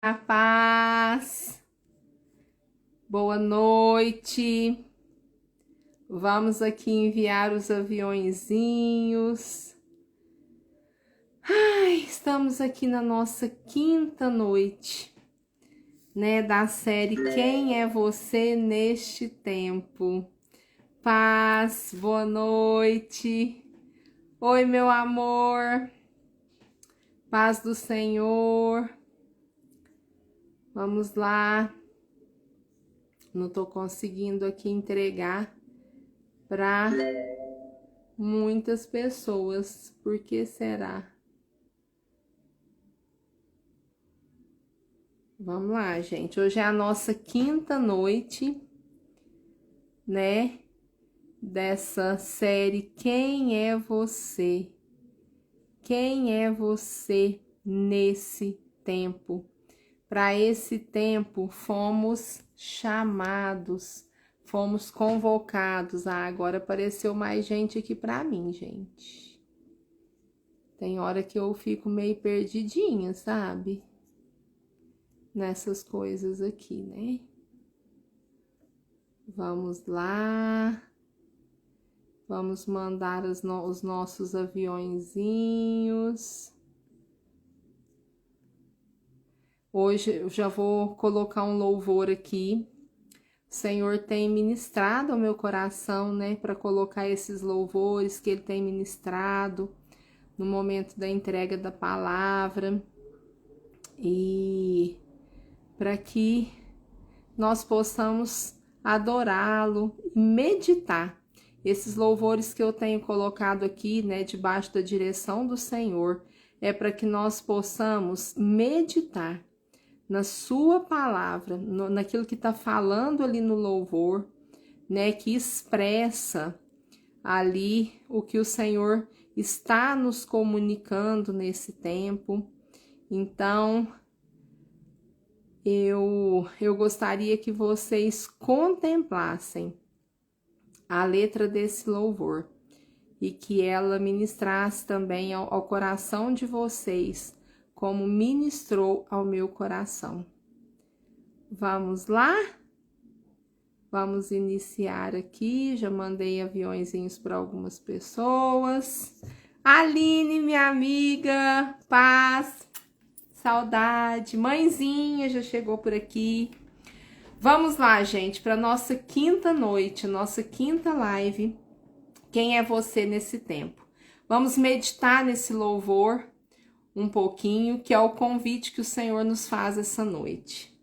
A paz, boa noite. Vamos aqui enviar os aviõezinhos. Estamos aqui na nossa quinta noite, né, da série Quem é Você Neste Tempo? Paz, boa noite. Oi, meu amor. Paz do Senhor. Vamos lá. Não tô conseguindo aqui entregar para muitas pessoas. Por que será? Vamos lá, gente. Hoje é a nossa quinta noite, né? Dessa série Quem é Você? Quem é você nesse tempo? Para esse tempo fomos chamados, fomos convocados. Agora apareceu mais gente aqui para mim, gente. Tem hora que eu fico meio perdidinha, sabe? Nessas coisas aqui, né? Vamos lá. Vamos mandar os nossos aviõezinhos. Hoje eu já vou colocar um louvor aqui. O Senhor tem ministrado ao meu coração, né? Para colocar esses louvores que Ele tem ministrado no momento da entrega da palavra. E para que nós possamos adorá-lo e meditar. Esses louvores que eu tenho colocado aqui, né, debaixo da direção do Senhor, é para que nós possamos meditar na sua palavra, naquilo que está falando ali no louvor, né, que expressa ali o que o Senhor está nos comunicando nesse tempo. Então, eu gostaria que vocês contemplassem a letra desse louvor e que ela ministrasse também ao coração de vocês, como ministrou ao meu coração. Vamos lá? Vamos iniciar aqui. Já mandei aviõezinhos para algumas pessoas. Aline, minha amiga, paz, saudade. Mãezinha já chegou por aqui. Vamos lá, gente, para nossa quinta noite, nossa quinta live. Quem é você nesse tempo? Vamos meditar nesse louvor um pouquinho, que é o convite que o Senhor nos faz essa noite.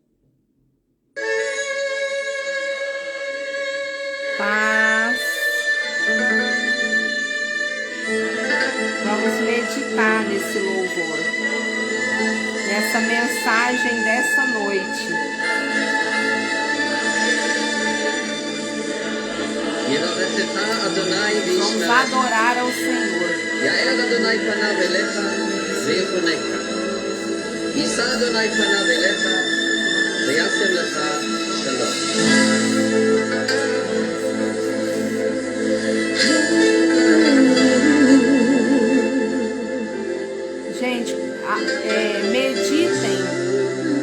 Paz. Vamos meditar nesse louvor, nessa mensagem dessa noite. Vamos adorar ao Senhor. Gente, meditem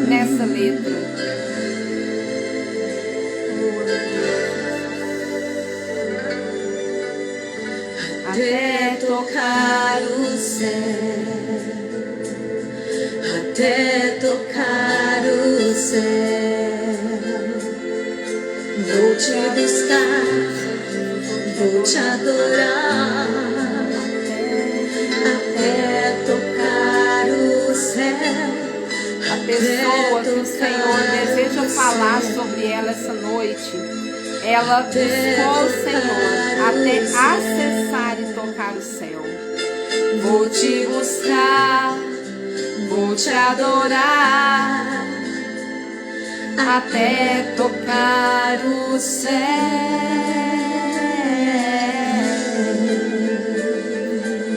nessa letra. Até tocar o céu, até tocar o céu, vou te buscar, vou te adorar, até tocar o céu. A pessoa que o Senhor deseja falar sobre ela essa noite, ela buscou o Senhor até acessar e tocar o céu. Vou te buscar, vou te adorar, até tocar o céu.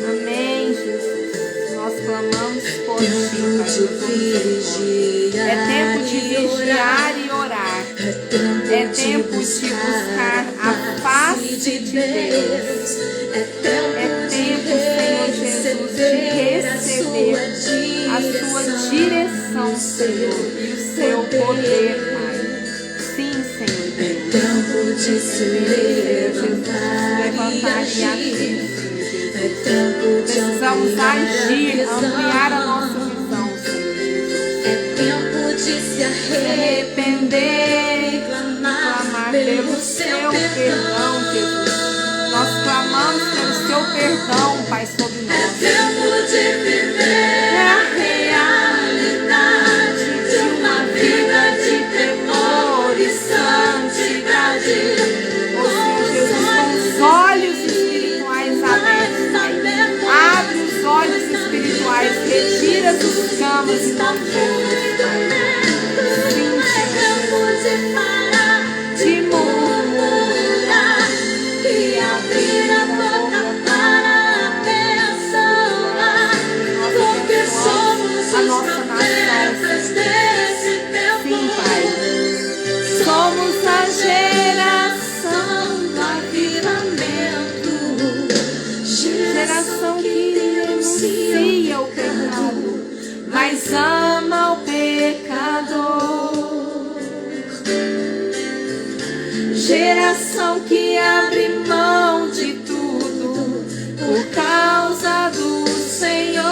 Amém, Jesus. Nós clamamos por ti, Pai. É tempo de vigiar e orar. É tempo de buscar a face de Deus. É tempo, Senhor Jesus, de receber a sua direção, Senhor. e o seu poder, Pai. Sim, Senhor Deus. Tempo de se Levantar e agir, é tempo de precisamos agir, ampliar a nossa visão, Senhor Jesus. É tempo de se Arrepender e clamar pelo seu perdão, Jesus. Nós clamamos pelo seu perdão, Pai, sobre nós. É tempo de viver a realidade de uma vida de temor e santidade. Ô Senhor Jesus, com os olhos espirituais abertos, Pai. Abre os olhos espirituais, retira as escamas em nome de Jesus, Pai. Sim, É tempo de parar de murmurar e abrir a boca para abençoar, porque somos os profetas desse tempo. Sim, Pai. Somos a geração do avivamento, Geração que denuncia o pecado, mas ama o pecador. geração que abre mão de tudo por causa do Senhor.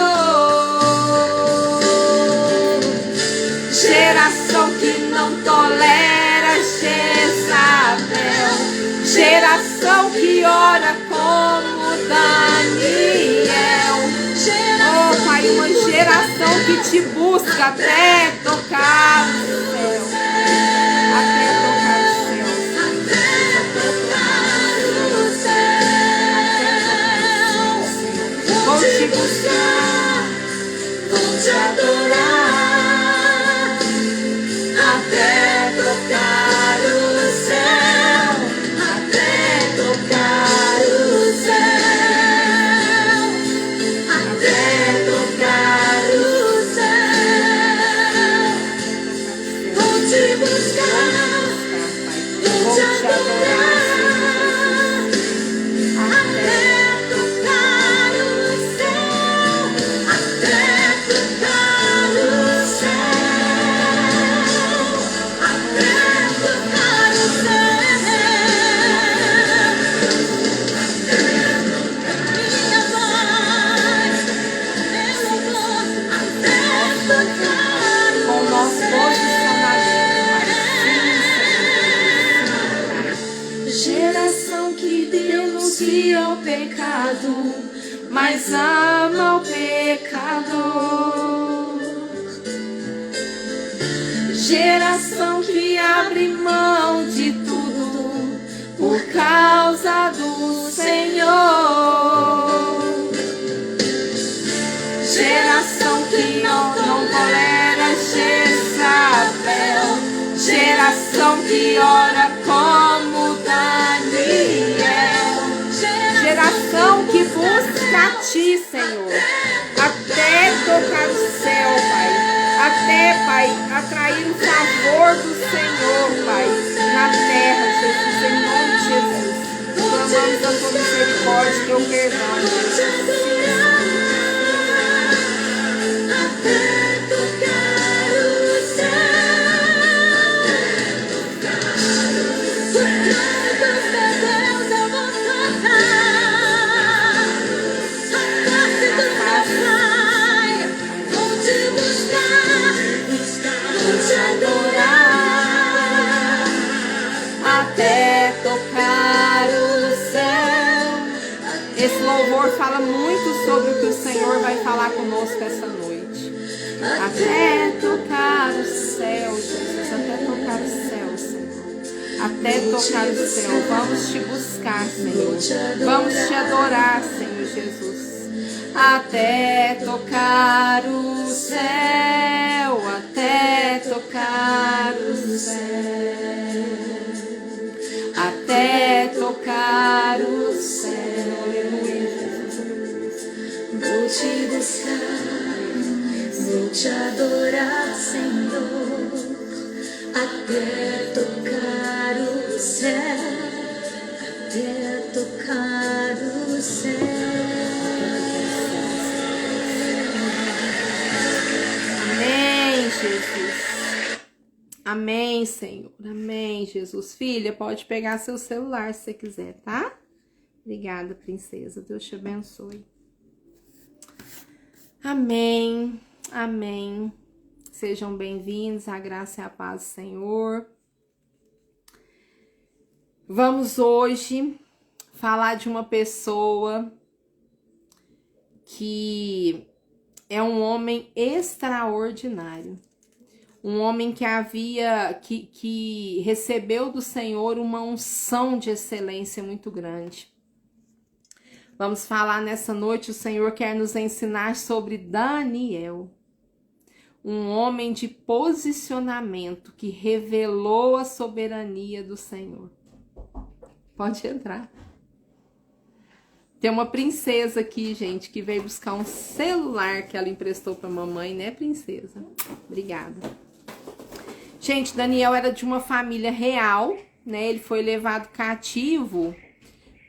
Geração que não tolera Jezabel. Geração que ora como Daniel. Oh, Pai, uma geração que te busca até tocar o céu. Até tocar o céu. Vou te buscar, vou te adorar, até tocar o céu, até tocar o céu, até tocar o céu. Vou te buscar, vou te adorar. O pecado, mas ama o pecador. Geração que abre mão de tudo por causa do Senhor. Geração que não tolera Jezabel. Geração que ora como Daniel. geração que busca a Ti, Senhor, até tocar o céu, Pai, até, Pai, atrair o favor do Senhor, Pai, na terra, Jesus, em nome de Jesus. Clamamos a Tua misericórdia, Teu perdão, Jesus. Até tocar o céu. Esse louvor fala muito sobre o que o Senhor vai falar conosco essa noite. Até tocar o céu, Jesus, até tocar o céu, Senhor. Até tocar o céu. Vamos te buscar, Senhor. Vamos te adorar, Senhor Jesus. Até tocar o céu, até tocar o céu, até tocar o céu. Vou te buscar, vou te adorar, Senhor, até tocar o céu, até tocar o céu. Amém, Jesus. Amém, Senhor. Amém, Jesus. Filha, pode pegar seu celular se você quiser, tá? Obrigada, princesa. Deus te abençoe. Amém. Amém. Sejam bem-vindos. A graça e a paz do Senhor. Vamos hoje falar de uma pessoa que é um homem extraordinário. Um homem que recebeu do Senhor uma unção de excelência muito grande. Vamos falar nessa noite, o Senhor quer nos ensinar sobre Daniel. Um homem de posicionamento que revelou a soberania do Senhor. Pode entrar. Tem uma princesa aqui, gente, que veio buscar um celular que ela emprestou para a mamãe, né, princesa? Obrigada. Gente, Daniel era de uma família real, né? Ele foi levado cativo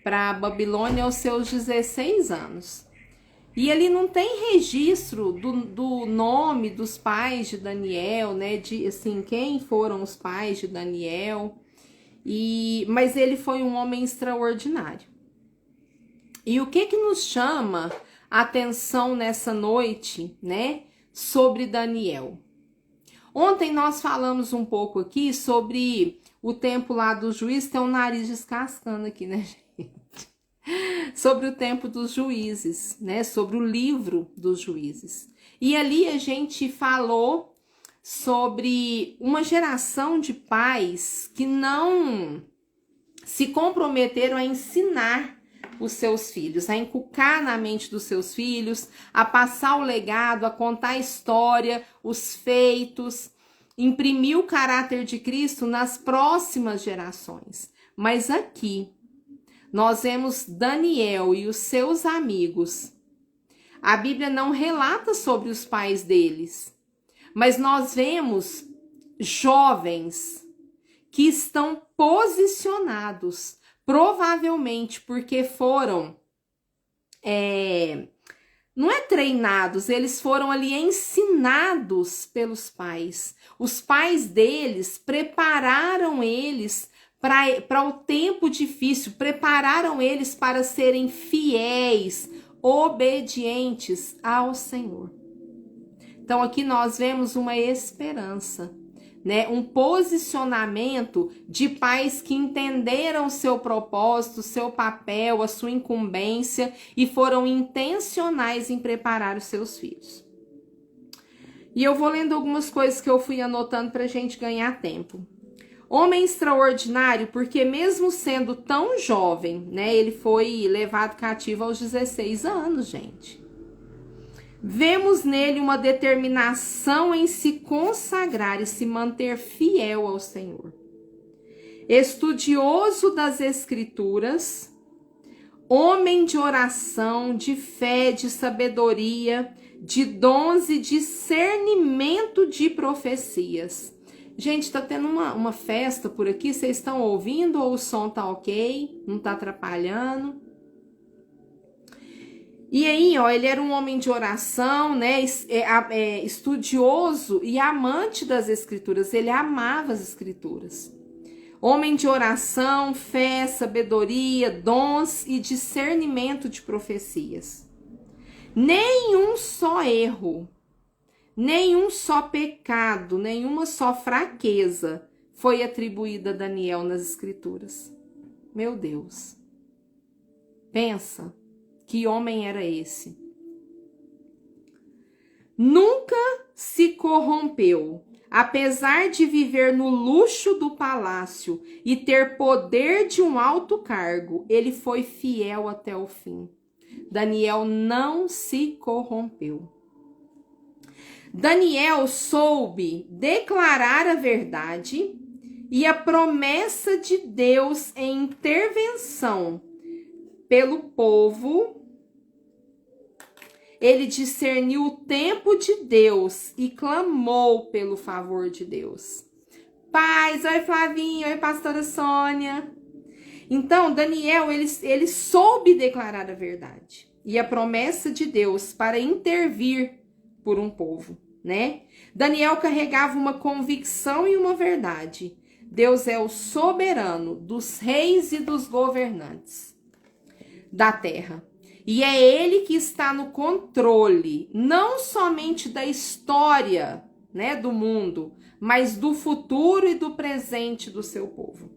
para a Babilônia aos seus 16 anos. E ele não tem registro do nome dos pais de Daniel, né? De assim, quem foram os pais de Daniel. Mas ele foi um homem extraordinário. E o que nos chama a atenção nessa noite, né? Sobre Daniel. Ontem nós falamos um pouco aqui sobre o tempo lá dos juízes. Tem um nariz descascando aqui, né, gente? Sobre o tempo dos juízes, né? Sobre o livro dos juízes. E ali a gente falou sobre uma geração de pais que não se comprometeram a ensinar os seus filhos, a inculcar na mente dos seus filhos, a passar o legado, a contar a história, os feitos, imprimir o caráter de Cristo nas próximas gerações. Mas aqui, nós vemos Daniel e os seus amigos. A Bíblia não relata sobre os pais deles, mas nós vemos jovens que estão posicionados, provavelmente porque foram, não é treinados, eles foram ali ensinados pelos pais. Os pais deles prepararam eles para o tempo difícil, prepararam eles para serem fiéis, obedientes ao Senhor. Então aqui nós vemos uma esperança, né? Um posicionamento de pais que entenderam o seu propósito, o seu papel, a sua incumbência e foram intencionais em preparar os seus filhos. E eu vou lendo algumas coisas que eu fui anotando para a gente ganhar tempo. Homem extraordinário, porque mesmo sendo tão jovem, né? Ele foi levado cativo aos 16 anos, gente. Vemos nele uma determinação em se consagrar e se manter fiel ao Senhor. Estudioso das Escrituras, homem de oração, de fé, de sabedoria, de dons e discernimento de profecias. Gente, tá tendo uma festa por aqui, vocês estão ouvindo ou o som tá ok? Não tá atrapalhando? E aí, ó, ele era um homem de oração, né, estudioso e amante das Escrituras, ele amava as Escrituras. Homem de oração, fé, sabedoria, dons e discernimento de profecias. Nenhum só erro, nenhum só pecado, nenhuma só fraqueza foi atribuída a Daniel nas Escrituras. Meu Deus. Pensa. Que homem era esse? Nunca se corrompeu, apesar de viver no luxo do palácio e ter poder de um alto cargo, ele foi fiel até o fim. Daniel não se corrompeu. Daniel soube declarar a verdade e a promessa de Deus em intervenção pelo povo. Ele discerniu o tempo de Deus e clamou pelo favor de Deus. Paz, oi Flavinho, oi pastora Sônia. Então, Daniel, ele soube declarar a verdade e a promessa de Deus para intervir por um povo, né? Daniel carregava uma convicção e uma verdade. Deus é o soberano dos reis e dos governantes da terra. E é ele que está no controle, não somente da história, né, do mundo, mas do futuro e do presente do seu povo.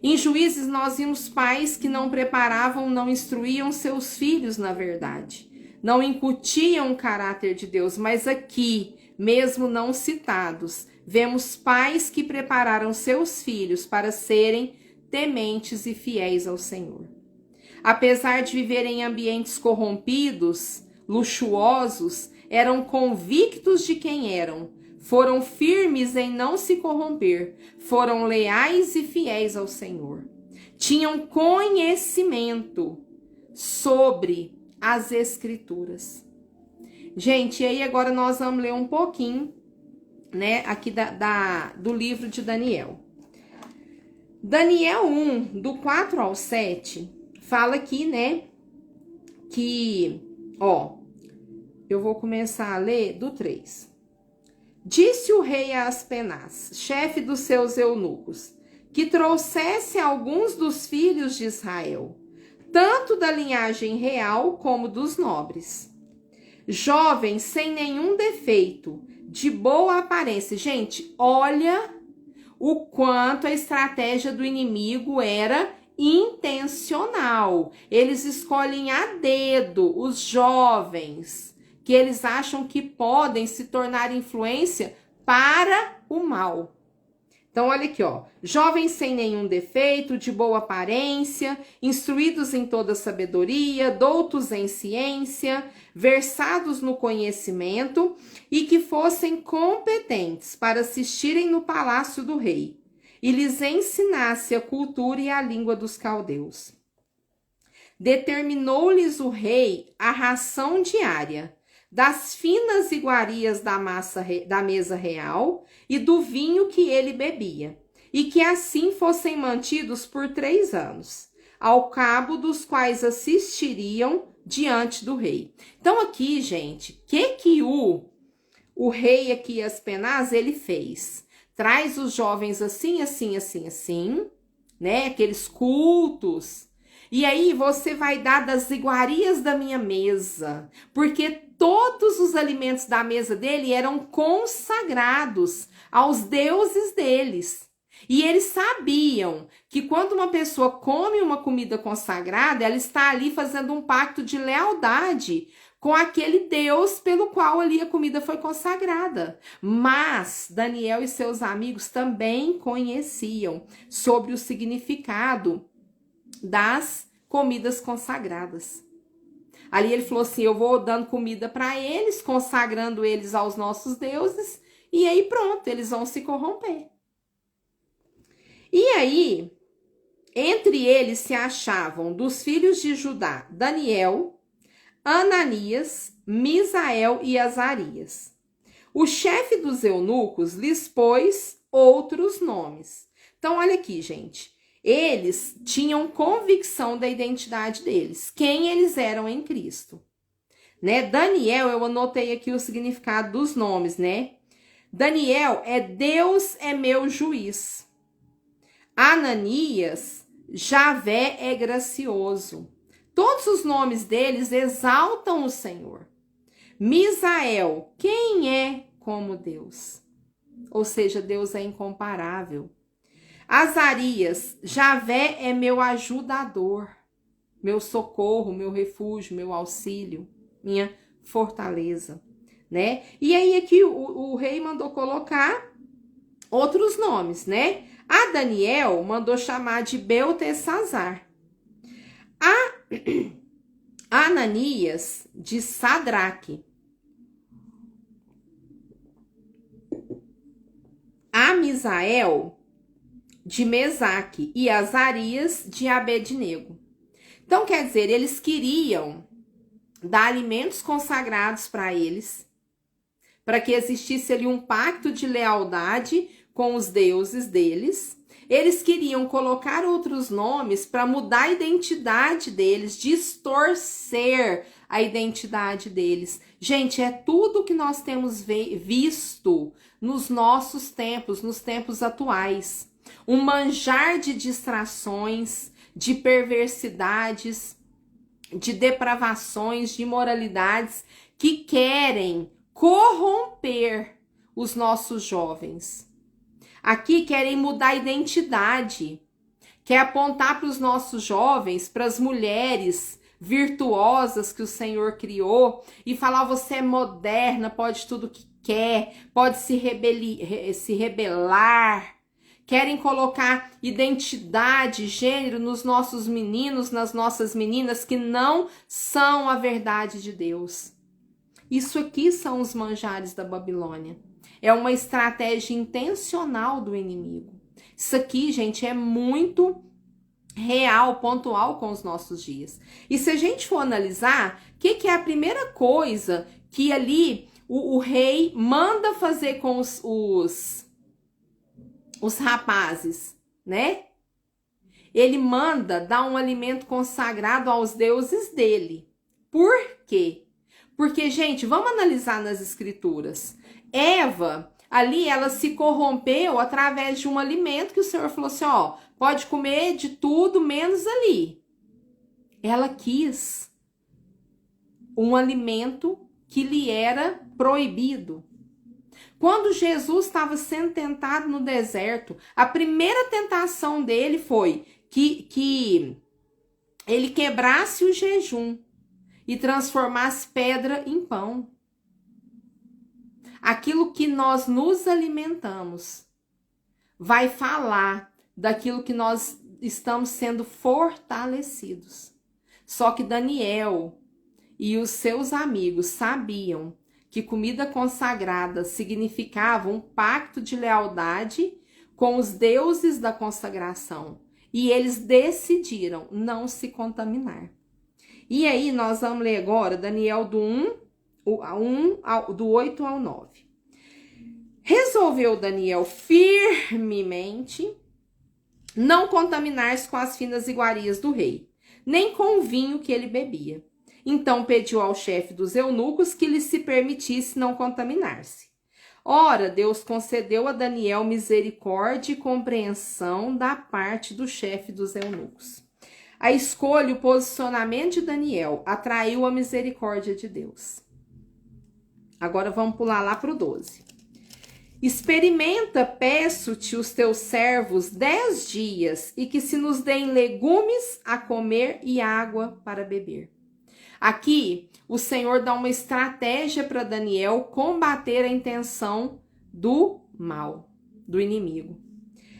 Em Juízes nós vimos pais que não preparavam, não instruíam seus filhos na verdade. Não incutiam o caráter de Deus, mas aqui, mesmo não citados, vemos pais que prepararam seus filhos para serem tementes e fiéis ao Senhor. Apesar de viverem em ambientes corrompidos, luxuosos, eram convictos de quem eram, foram firmes em não se corromper, foram leais e fiéis ao Senhor. Tinham conhecimento sobre as Escrituras. Gente, e aí agora nós vamos ler um pouquinho, né, aqui do livro de Daniel. Daniel 1, do 4 ao 7, fala aqui, né, que, eu vou começar a ler do 3. Disse o rei a Aspenaz, chefe dos seus eunucos, que trouxesse alguns dos filhos de Israel, tanto da linhagem real como dos nobres. Jovens sem nenhum defeito, de boa aparência. Gente, olha o quanto a estratégia do inimigo era intencional. Eles escolhem a dedo os jovens que eles acham que podem se tornar influência para o mal. Então, olha aqui, jovens sem nenhum defeito, de boa aparência, instruídos em toda sabedoria, doutos em ciência, versados no conhecimento e que fossem competentes para assistirem no palácio do rei e lhes ensinasse a cultura e a língua dos caldeus. Determinou-lhes o rei a ração diária das finas iguarias da mesa real e do vinho que ele bebia, e que assim fossem mantidos por 3 anos, ao cabo dos quais assistiriam diante do rei. Então aqui, gente, que o rei aqui, Aspenaz, ele fez? Traz os jovens assim, né? Aqueles cultos. E aí você vai dar das iguarias da minha mesa, porque todos os alimentos da mesa dele eram consagrados aos deuses deles. E eles sabiam que quando uma pessoa come uma comida consagrada, ela está ali fazendo um pacto de lealdade com aquele Deus pelo qual ali a comida foi consagrada. Mas Daniel e seus amigos também conheciam sobre o significado das comidas consagradas. Ali ele falou assim, eu vou dando comida para eles, consagrando eles aos nossos deuses, e aí pronto, eles vão se corromper. E aí, entre eles se achavam dos filhos de Judá, Daniel, Ananias, Misael e Azarias. O chefe dos eunucos lhes pôs outros nomes. Então, olha aqui, gente. Eles tinham convicção da identidade deles, quem eles eram em Cristo. Né? Daniel, eu anotei aqui o significado dos nomes, né? Daniel é Deus é meu juiz. Ananias, Javé é gracioso. Todos os nomes deles exaltam o Senhor. Misael, quem é como Deus? Ou seja, Deus é incomparável. Azarias, Javé é meu ajudador, meu socorro, meu refúgio, meu auxílio, minha fortaleza, né? E aí aqui o rei mandou colocar outros nomes, né? A Daniel mandou chamar de Beltesazar. A Ananias de Sadraque. A Misael de Mesaque e Azarias de Abednego. Então, quer dizer, eles queriam dar alimentos consagrados para eles, para que existisse ali um pacto de lealdade com os deuses deles. Eles queriam colocar outros nomes para mudar a identidade deles, distorcer a identidade deles. Gente, é tudo que nós temos visto nos nossos tempos, nos tempos atuais. Um manjar de distrações, de perversidades, de depravações, de imoralidades que querem corromper os nossos jovens. Aqui querem mudar a identidade, quer apontar para os nossos jovens, para as mulheres virtuosas que o Senhor criou e falar: você é moderna, pode tudo que quer, pode se rebelar. Querem colocar identidade, gênero nos nossos meninos, nas nossas meninas, que não são a verdade de Deus. Isso aqui são os manjares da Babilônia. É uma estratégia intencional do inimigo. Isso aqui, gente, é muito real, pontual com os nossos dias. E se a gente for analisar, o que é a primeira coisa que ali o rei manda fazer com os rapazes, né? Ele manda dar um alimento consagrado aos deuses dele. Por quê? Porque, gente, vamos analisar nas escrituras. Eva, ali, ela se corrompeu através de um alimento que o Senhor falou assim, ó, pode comer de tudo menos ali. Ela quis um alimento que lhe era proibido. Quando Jesus estava sendo tentado no deserto, a primeira tentação dele foi que ele quebrasse o jejum e transformasse pedra em pão. Aquilo que nós nos alimentamos vai falar daquilo que nós estamos sendo fortalecidos. Só que Daniel e os seus amigos sabiam que comida consagrada significava um pacto de lealdade com os deuses da consagração. E eles decidiram não se contaminar. E aí nós vamos ler agora Daniel do 8 ao 9. Resolveu Daniel firmemente não contaminar-se com as finas iguarias do rei, nem com o vinho que ele bebia. Então pediu ao chefe dos eunucos que lhe se permitisse não contaminar-se. Ora, Deus concedeu a Daniel misericórdia e compreensão da parte do chefe dos eunucos. A escolha e o posicionamento de Daniel atraiu a misericórdia de Deus. Agora vamos pular lá para o 12. Experimenta, peço-te, os teus servos 10 dias, e que se nos deem legumes a comer e água para beber. Aqui, o Senhor dá uma estratégia para Daniel combater a intenção do mal, do inimigo.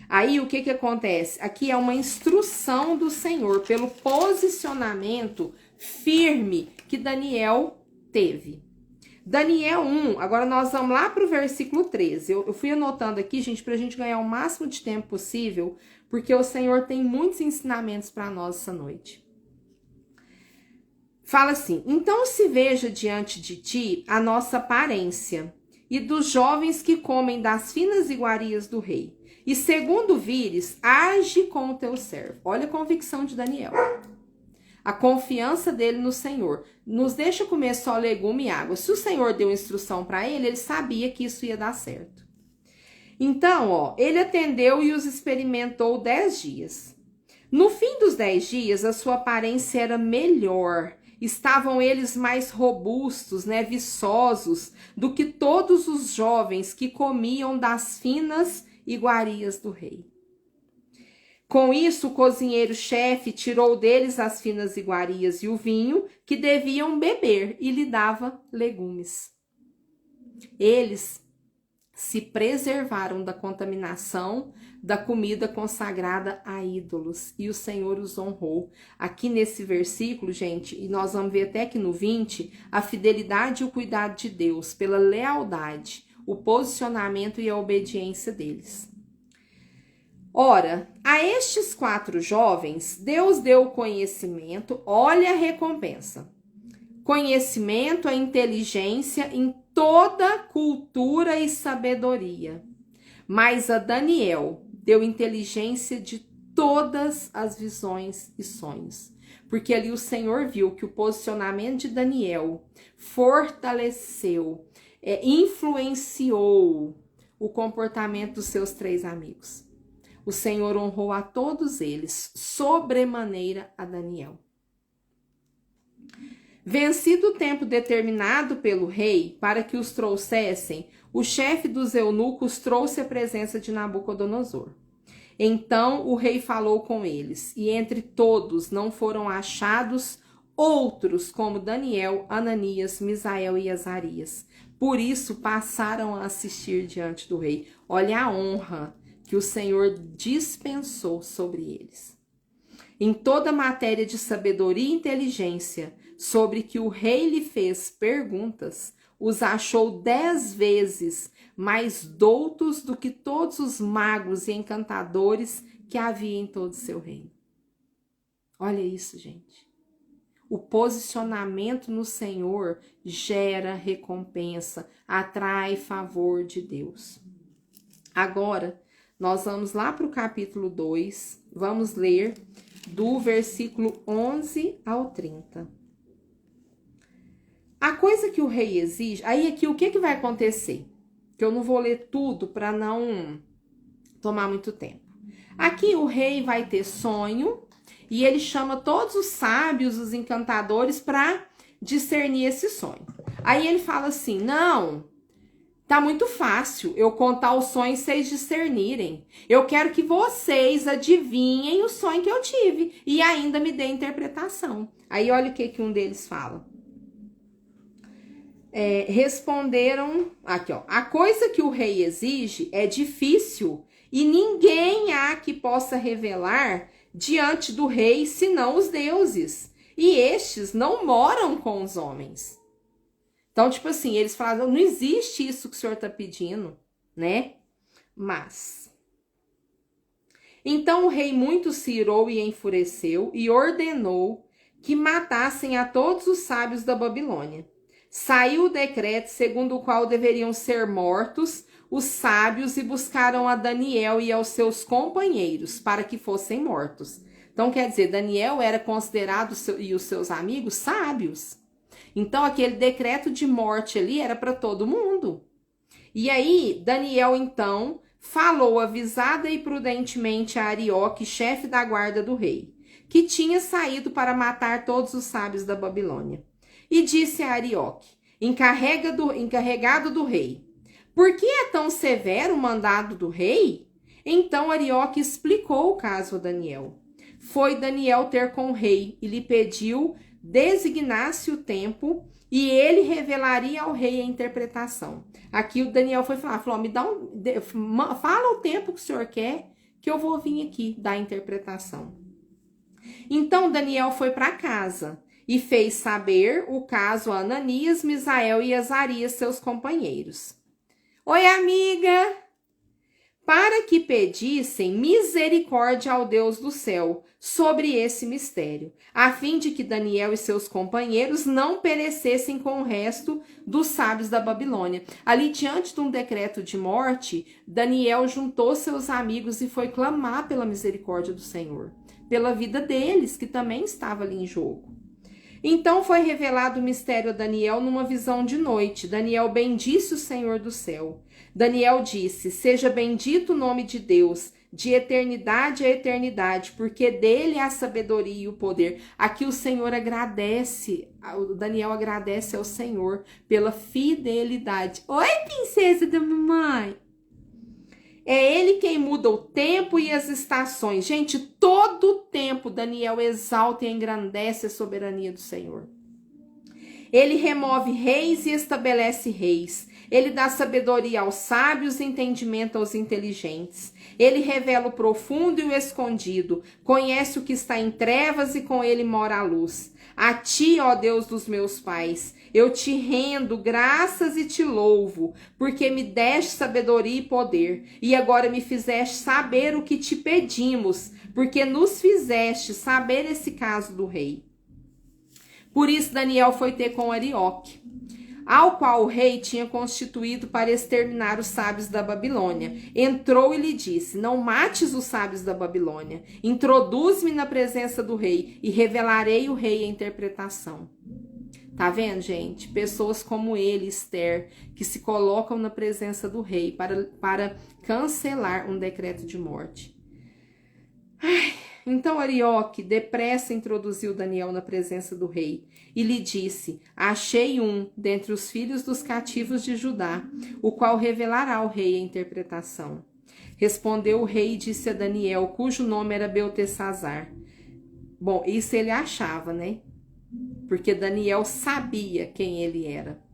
Aí, o que acontece? Aqui é uma instrução do Senhor pelo posicionamento firme que Daniel teve. Daniel 1, agora nós vamos lá para o versículo 13. Eu fui anotando aqui, gente, para a gente ganhar o máximo de tempo possível, porque o Senhor tem muitos ensinamentos para nós essa noite. Fala assim: então se veja diante de ti a nossa aparência e dos jovens que comem das finas iguarias do rei. E segundo vires, age com o teu servo. Olha a convicção de Daniel. A confiança dele no Senhor. Nos deixa comer só legume e água. Se o Senhor deu instrução para ele, ele sabia que isso ia dar certo. Então, ó, ele atendeu e os experimentou 10 dias. No fim dos 10 dias, a sua aparência era melhor. Estavam eles mais robustos, né, viçosos, do que todos os jovens que comiam das finas iguarias do rei. Com isso, o cozinheiro-chefe tirou deles as finas iguarias e o vinho que deviam beber e lhe dava legumes. Eles se preservaram da contaminação da comida consagrada a ídolos e o Senhor os honrou. Aqui nesse versículo, gente, e nós vamos ver até aqui no 20, a fidelidade e o cuidado de Deus pela lealdade, o posicionamento e a obediência deles. Ora, a estes 4 jovens, Deus deu conhecimento, olha a recompensa. Conhecimento, a inteligência em toda cultura e sabedoria. Mas a Daniel deu inteligência de todas as visões e sonhos. Porque ali o Senhor viu que o posicionamento de Daniel fortaleceu, influenciou o comportamento dos seus 3 amigos. O Senhor honrou a todos eles, sobremaneira a Daniel. Vencido o tempo determinado pelo rei para que os trouxessem, o chefe dos eunucos trouxe a presença de Nabucodonosor. Então o rei falou com eles, e entre todos não foram achados outros como Daniel, Ananias, Misael e Azarias. Por isso passaram a assistir diante do rei. Olha a honra que o Senhor dispensou sobre eles. Em toda matéria de sabedoria e inteligência, sobre que o rei lhe fez perguntas, os achou 10 vezes mais doutos do que todos os magos e encantadores que havia em todo o seu reino. Olha isso, gente. O posicionamento no Senhor gera recompensa, atrai favor de Deus. Agora, nós vamos lá para o capítulo 2, vamos ler do versículo 11 ao 30. A coisa que o rei exige, aí aqui o que vai acontecer? Que eu não vou ler tudo para não tomar muito tempo. Aqui o rei vai ter sonho e ele chama todos os sábios, os encantadores para discernir esse sonho. Aí ele fala assim, não, tá muito fácil eu contar o sonho e vocês discernirem. Eu quero que vocês adivinhem o sonho que eu tive e ainda me dê interpretação. Aí olha o que um deles fala. Responderam, aqui ó, a coisa que o rei exige é difícil e ninguém há que possa revelar diante do rei senão os deuses, e estes não moram com os homens. Então, tipo assim, eles falaram, não existe isso que o senhor está pedindo, né? Mas, então o rei muito se irou e enfureceu e ordenou que matassem a todos os sábios da Babilônia. Saiu o decreto segundo o qual deveriam ser mortos os sábios e buscaram a Daniel e aos seus companheiros para que fossem mortos. Então, quer dizer, Daniel era considerado e os seus amigos sábios. Então, aquele decreto de morte ali era para todo mundo. E aí, Daniel, então, falou avisada e prudentemente a Arioque, chefe da guarda do rei, que tinha saído para matar todos os sábios da Babilônia. E disse a Arioque, encarregado do rei, por que é tão severo o mandado do rei? Então Arioque explicou o caso a Daniel. Foi Daniel ter com o rei e lhe pediu designasse o tempo e ele revelaria ao rei a interpretação. Aqui o Daniel foi falar, falou, fala o tempo que o senhor quer que eu vou vir aqui dar a interpretação. Então Daniel foi para casa e fez saber o caso a Ananias, Misael e Azarias, seus companheiros. Oi, amiga! Para que pedissem misericórdia ao Deus do céu sobre esse mistério, a fim de que Daniel e seus companheiros não perecessem com o resto dos sábios da Babilônia. Ali, diante de um decreto de morte, Daniel juntou seus amigos e foi clamar pela misericórdia do Senhor, pela vida deles, que também estava ali em jogo. Então foi revelado o mistério a Daniel numa visão de noite. Daniel bendisse o Senhor do céu. Daniel disse, seja bendito o nome de Deus, de eternidade a eternidade, porque dele é a sabedoria e o poder. Aqui o Senhor agradece, o Daniel agradece ao Senhor pela fidelidade. Oi, princesa da mamãe! É ele quem muda o tempo e as estações. Gente, todo o tempo Daniel exalta e engrandece a soberania do Senhor. Ele remove reis e estabelece reis. Ele dá sabedoria aos sábios e entendimento aos inteligentes. Ele revela o profundo e o escondido. Conhece o que está em trevas e com ele mora a luz. A ti, ó Deus dos meus pais, eu te rendo graças e te louvo, porque me deste sabedoria e poder, e agora me fizeste saber o que te pedimos, porque nos fizeste saber esse caso do rei. Por isso Daniel foi ter com Arioque. ao qual o rei tinha constituído para exterminar os sábios da Babilônia. Entrou e lhe disse: não mates os sábios da Babilônia. Introduz-me na presença do rei e revelarei o rei a interpretação. Tá vendo, gente? Pessoas como ele, Esther, que se colocam na presença do rei para cancelar um decreto de morte. Então Arioque depressa introduziu Daniel na presença do rei e lhe disse: achei um dentre os filhos dos cativos de Judá, o qual revelará ao rei a interpretação. Respondeu o rei e disse a Daniel, cujo nome era Beltesazar. Bom, isso ele achava, né? Porque Daniel sabia quem ele era.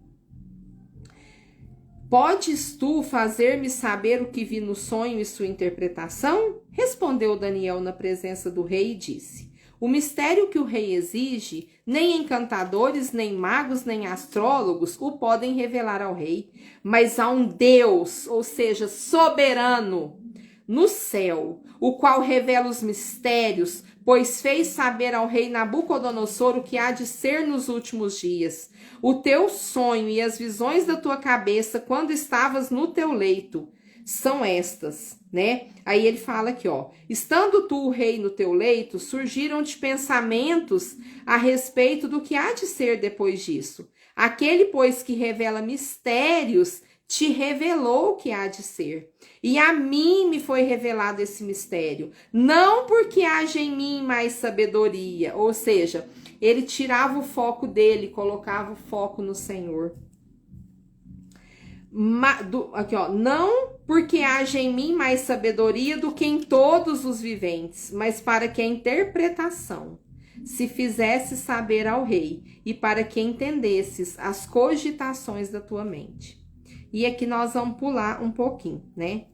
Podes tu fazer-me saber o que vi no sonho e sua interpretação? Respondeu Daniel na presença do rei e disse: o mistério que o rei exige, nem encantadores, nem magos, nem astrólogos o podem revelar ao rei, mas há um Deus, ou seja, soberano, no céu, o qual revela os mistérios, pois fez saber ao rei Nabucodonosor o que há de ser nos últimos dias. O teu sonho e as visões da tua cabeça quando estavas no teu leito são estas, né? Aí ele fala aqui, ó: estando tu, o rei, no teu leito, surgiram-te pensamentos a respeito do que há de ser depois disso. Aquele, pois, que revela mistérios, te revelou o que há de ser. E a mim me foi revelado esse mistério, não porque haja em mim mais sabedoria, ou seja, ele tirava o foco dele, colocava o foco no Senhor. Aqui, ó, não porque haja em mim mais sabedoria do que em todos os viventes, mas para que a interpretação se fizesse saber ao rei e para que entendesses as cogitações da tua mente. E aqui nós vamos pular um pouquinho, né?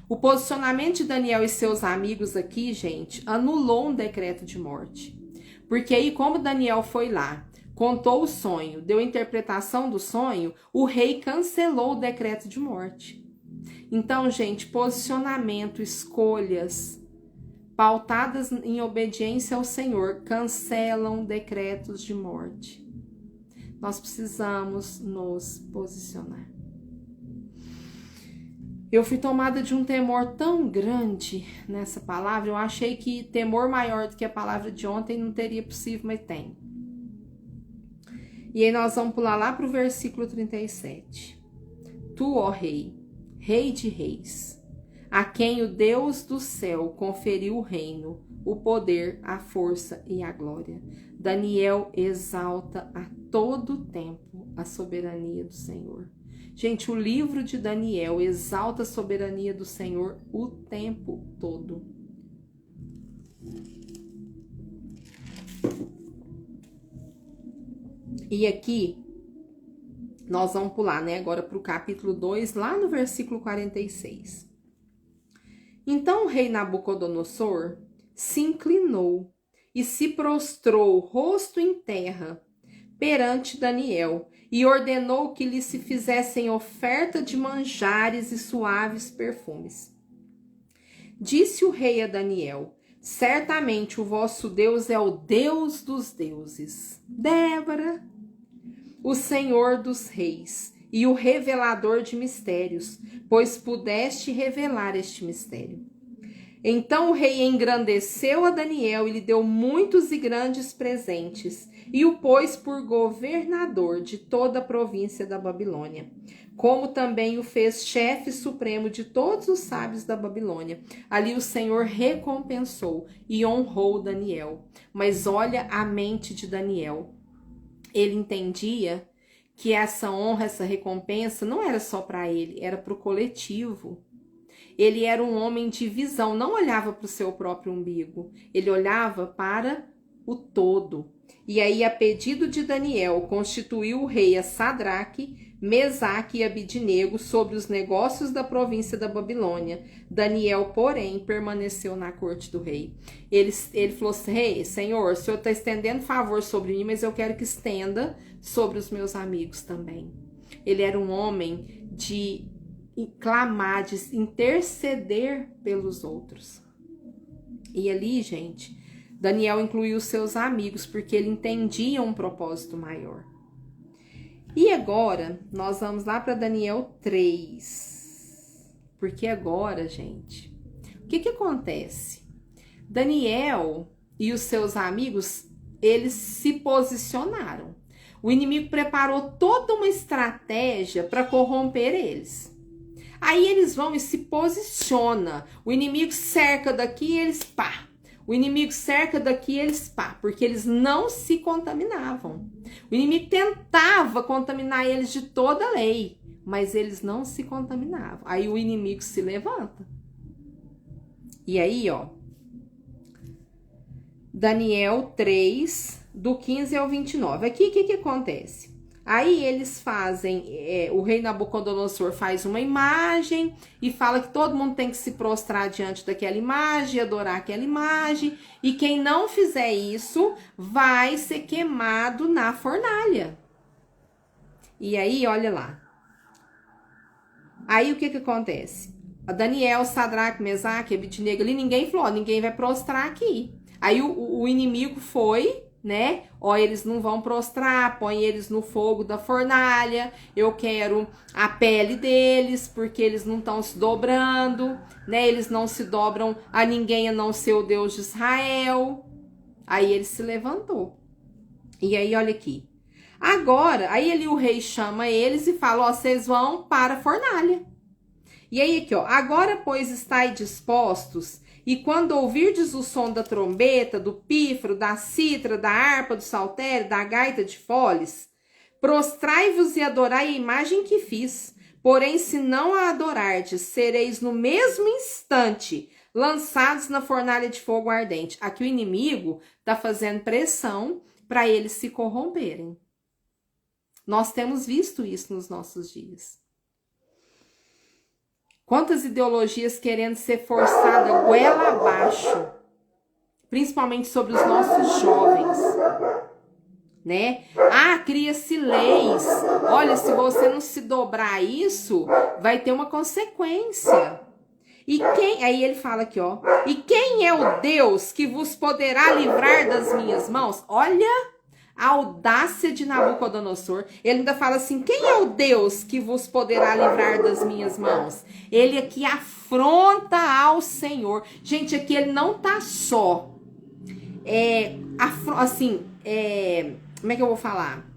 O posicionamento de Daniel e seus amigos aqui, gente, anulou um decreto de morte. Porque aí, como Daniel foi lá, contou o sonho, deu a interpretação do sonho, o rei cancelou o decreto de morte. Então, gente, posicionamento, escolhas pautadas em obediência ao Senhor cancelam decretos de morte. Nós precisamos nos posicionar. Eu fui tomada de um temor tão grande nessa palavra. Eu achei que temor maior do que a palavra de ontem não teria possível, mas tem. E aí nós vamos pular lá para o versículo 37. Tu, ó rei, rei de reis, a quem o Deus do céu conferiu o reino, o poder, a força e a glória. Daniel exalta a todo tempo a soberania do Senhor. Gente, o livro de Daniel exalta a soberania do Senhor o tempo todo. E aqui, nós vamos pular, né, agora para o capítulo 2, lá no versículo 46. Então o rei Nabucodonosor se inclinou e se prostrou, rosto em terra, perante Daniel, e ordenou que lhe se fizessem oferta de manjares e suaves perfumes. Disse o rei a Daniel: certamente o vosso Deus é o Deus dos deuses, Débora, o Senhor dos reis e o revelador de mistérios, pois pudeste revelar este mistério. Então o rei engrandeceu a Daniel e lhe deu muitos e grandes presentes, e o pôs por governador de toda a província da Babilônia, como também o fez chefe supremo de todos os sábios da Babilônia. Ali o Senhor recompensou e honrou Daniel. Mas olha a mente de Daniel. Ele entendia que essa honra, essa recompensa não era só para ele, era para o coletivo. Ele era um homem de visão, não olhava para o seu próprio umbigo, ele olhava para o todo. E aí, a pedido de Daniel, constituiu o rei a Sadraque, Mesaque e Abidnego sobre os negócios da província da Babilônia. Daniel, porém, permaneceu na corte do rei. Ele falou assim: rei, Senhor, o Senhor está estendendo favor sobre mim, mas eu quero que estenda sobre os meus amigos também. Ele era um homem de clamar, de interceder pelos outros. E ali, gente, Daniel incluiu seus amigos, porque ele entendia um propósito maior. E agora, nós vamos lá para Daniel 3. Porque agora, gente, o que acontece? Daniel e os seus amigos, eles se posicionaram. O inimigo preparou toda uma estratégia para corromper eles. Aí eles vão e se posiciona. O inimigo cerca daqui e eles pá. O inimigo cerca daqui e eles pá. Porque eles não se contaminavam. O inimigo tentava contaminar eles de toda a lei. Mas eles não se contaminavam. Aí o inimigo se levanta. E aí, ó. Daniel 3, do 15 ao 29. Aqui, o que acontece? Aí eles fazem, o rei Nabucodonosor faz uma imagem e fala que todo mundo tem que se prostrar diante daquela imagem, adorar aquela imagem. E quem não fizer isso vai ser queimado na fornalha. E aí, olha lá. Aí o que acontece? A Daniel, Sadraque, Mesaque, Abednego ali, ninguém falou, ninguém vai prostrar aqui. Aí o inimigo foi, né? Ó, eles não vão prostrar, põe eles no fogo da fornalha. Eu quero a pele deles, porque eles não estão se dobrando, né? Eles não se dobram a ninguém a não ser o Deus de Israel. Aí ele se levantou. E aí, olha aqui. Agora, aí ele, o rei chama eles e fala, ó, vocês vão para a fornalha. E aí aqui, ó, agora, pois, estai dispostos, e quando ouvirdes o som da trombeta, do pífaro, da citra, da harpa, do saltério, da gaita de foles, prostrai-vos e adorai a imagem que fiz. Porém, se não a adorardes, sereis no mesmo instante lançados na fornalha de fogo ardente. Aqui o inimigo está fazendo pressão para eles se corromperem. Nós temos visto isso nos nossos dias. Quantas ideologias querendo ser forçada goela abaixo, principalmente sobre os nossos jovens, né? Ah, cria-se leis. Olha, se você não se dobrar a isso, vai ter uma consequência. E quem, aí ele fala aqui, ó, e quem é o Deus que vos poderá livrar das minhas mãos? Olha a audácia de Nabucodonosor. Ele ainda fala assim, quem é o Deus que vos poderá livrar das minhas mãos? Ele aqui afronta ao Senhor. Gente, aqui ele não tá só, como é que eu vou falar?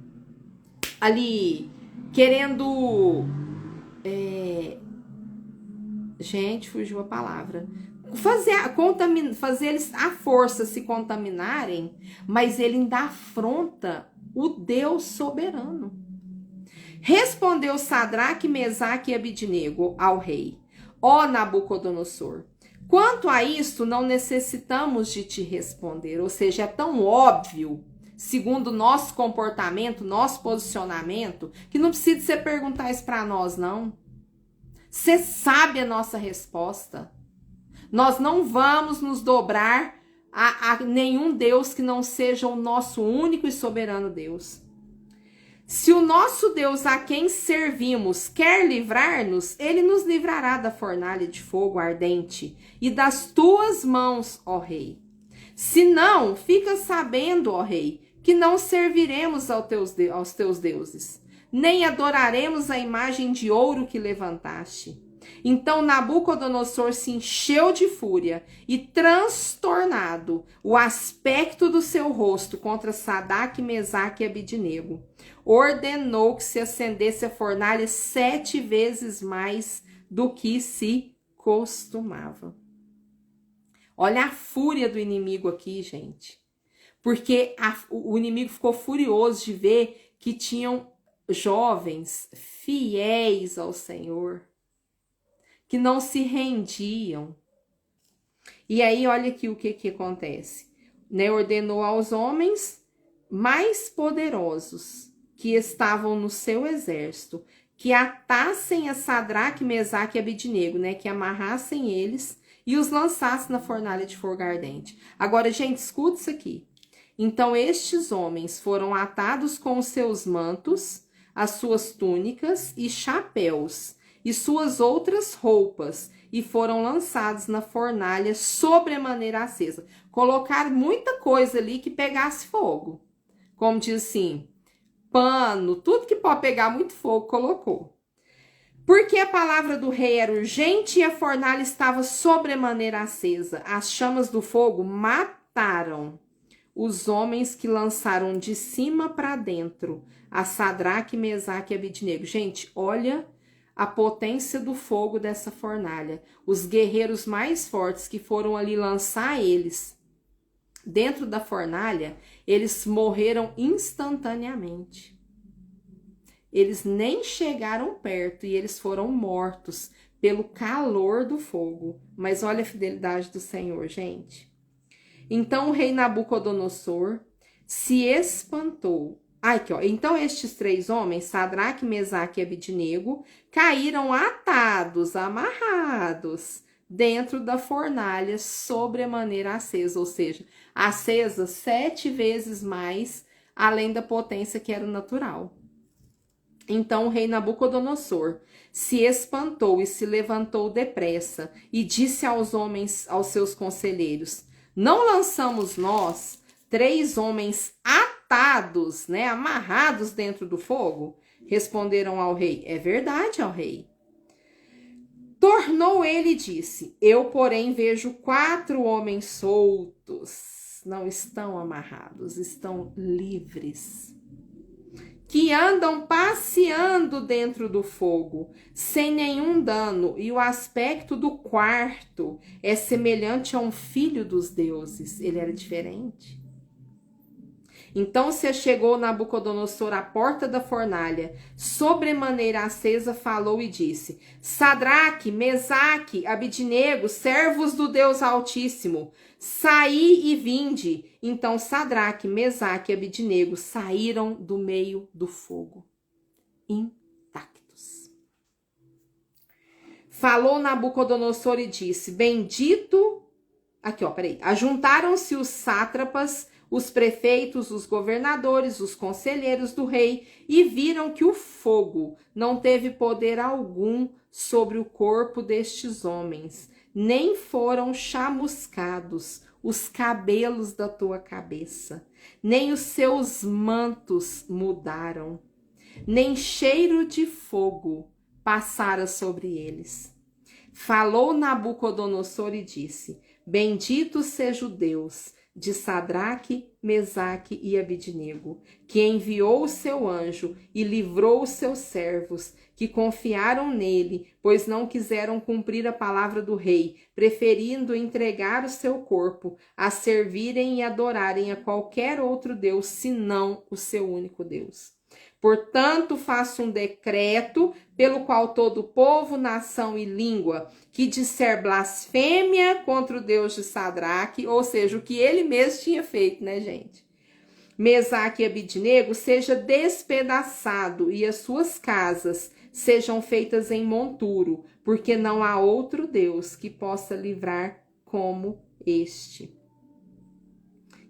Ali, querendo, gente, fugiu a palavra. Fazer eles à força se contaminarem, mas ele ainda afronta o Deus soberano. Respondeu Sadraque, Mesaque e Abednego ao rei: ó Nabucodonosor, quanto a isto não necessitamos de te responder, ou seja, é tão óbvio, segundo o nosso comportamento, nosso posicionamento, que não precisa você perguntar isso para nós, não. Você sabe a nossa resposta. Nós não vamos nos dobrar a nenhum Deus que não seja o nosso único e soberano Deus. Se o nosso Deus a quem servimos quer livrar-nos, ele nos livrará da fornalha de fogo ardente e das tuas mãos, ó rei. Se não, fica sabendo, ó rei, que não serviremos aos teus deuses, nem adoraremos a imagem de ouro que levantaste. Então Nabucodonosor se encheu de fúria e, transtornado o aspecto do seu rosto contra Sadraque, Mesaque e Abednego, ordenou que se acendesse a fornalha 7 vezes mais do que se costumava. Olha a fúria do inimigo aqui, gente. Porque o inimigo ficou furioso de ver que tinham jovens fiéis ao Senhor, que não se rendiam. E aí, olha aqui o que acontece. Né? Ordenou aos homens mais poderosos que estavam no seu exército, que atassem a Sadraque, Mesaque e Abednego, né? Que amarrassem eles e os lançassem na fornalha de fogo ardente. Agora, gente, escuta isso aqui. Então, estes homens foram atados com os seus mantos, as suas túnicas e chapéus, e suas outras roupas, e foram lançados na fornalha sobremaneira acesa. Colocaram muita coisa ali que pegasse fogo. Como diz assim, pano, tudo que pode pegar muito fogo, colocou. Porque a palavra do rei era urgente e a fornalha estava sobremaneira acesa. As chamas do fogo mataram os homens que lançaram de cima para dentro a Sadraque, Mesaque e Abidnego. Gente, olha a potência do fogo dessa fornalha. Os guerreiros mais fortes que foram ali lançar eles dentro da fornalha, eles morreram instantaneamente. Eles nem chegaram perto e eles foram mortos pelo calor do fogo. Mas olha a fidelidade do Senhor, gente. Então o rei Nabucodonosor se espantou. Aqui, ó. Então estes 3 homens, Sadraque, Mesaque e Abidnego, caíram atados, amarrados, dentro da fornalha sobremaneira acesa, ou seja, acesa 7 vezes mais, além da potência que era natural. Então o rei Nabucodonosor se espantou e se levantou depressa e disse aos homens, aos seus conselheiros: não lançamos nós 3 homens atados, né, amarrados dentro do fogo? Responderam ao rei: é verdade, ó rei. Tornou ele e disse: eu, porém, vejo 4 homens soltos, não estão amarrados, estão livres, que andam passeando dentro do fogo, sem nenhum dano, e o aspecto do quarto é semelhante a um filho dos deuses. Ele era diferente. Então se chegou Nabucodonosor à porta da fornalha, sobremaneira acesa, falou e disse: Sadraque, Mesaque, Abidnego, servos do Deus Altíssimo, saí e vinde. Então Sadraque, Mesaque e Abidnego saíram do meio do fogo, intactos. Falou Nabucodonosor e disse: bendito... Aqui, ó, peraí. Ajuntaram-se os sátrapas, os prefeitos, os governadores, os conselheiros do rei, e viram que o fogo não teve poder algum sobre o corpo destes homens, nem foram chamuscados os cabelos da tua cabeça, nem os seus mantos mudaram, nem cheiro de fogo passara sobre eles. Falou Nabucodonosor e disse: bendito seja o Deus de Sadraque, Mesaque e Abidnego, que enviou o seu anjo e livrou os seus servos, que confiaram nele, pois não quiseram cumprir a palavra do rei, preferindo entregar o seu corpo a servirem e adorarem a qualquer outro Deus, senão o seu único Deus. Portanto, faço um decreto pelo qual todo povo, nação e língua que disser blasfêmia contra o Deus de Sadraque, ou seja, o que ele mesmo tinha feito, né, gente? Mesaque e Abidnego seja despedaçado e as suas casas sejam feitas em monturo, porque não há outro Deus que possa livrar como este.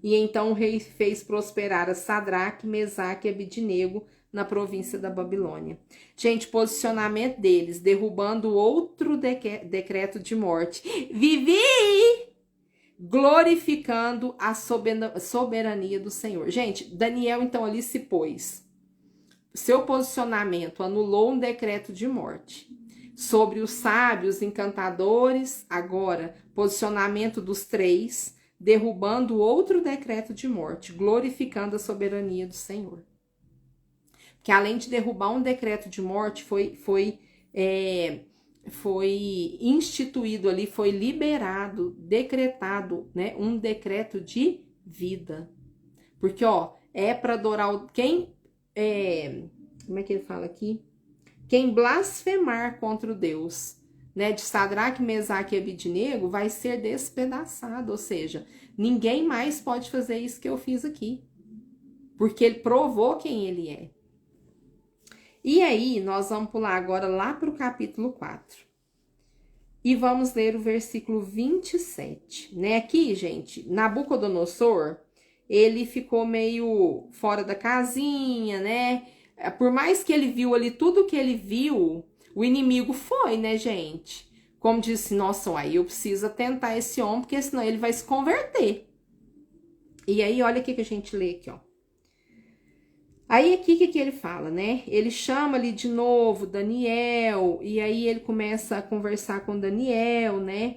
E então o rei fez prosperar a Sadraque, Mesaque e Abidnego na província da Babilônia. Gente, posicionamento deles, derrubando outro decreto de morte. Vivi! Glorificando a soberania do Senhor. Gente, Daniel então ali se pôs. Seu posicionamento anulou um decreto de morte. Sobre os sábios, encantadores, agora, posicionamento dos 3, derrubando outro decreto de morte, glorificando a soberania do Senhor. Que além de derrubar um decreto de morte, foi instituído ali, foi liberado, decretado, né, um decreto de vida. Porque, ó, é para adorar como é que ele fala aqui? Quem blasfemar contra o Deus, né, de Sadraque, Mesaque e Abidnego vai ser despedaçado, ou seja, ninguém mais pode fazer isso que eu fiz aqui, porque ele provou quem ele é. E aí, nós vamos pular agora lá para o capítulo 4. E vamos ler o versículo 27. Né? Aqui, gente, Nabucodonosor, ele ficou meio fora da casinha, né? Por mais que ele viu ali tudo que ele viu, o inimigo foi, né, gente? Como disse, nossa, aí eu preciso tentar esse homem, porque senão ele vai se converter. E aí, olha o que a gente lê aqui, ó. Aí aqui o que ele fala, né? Ele chama ali de novo Daniel, e aí ele começa a conversar com Daniel, né?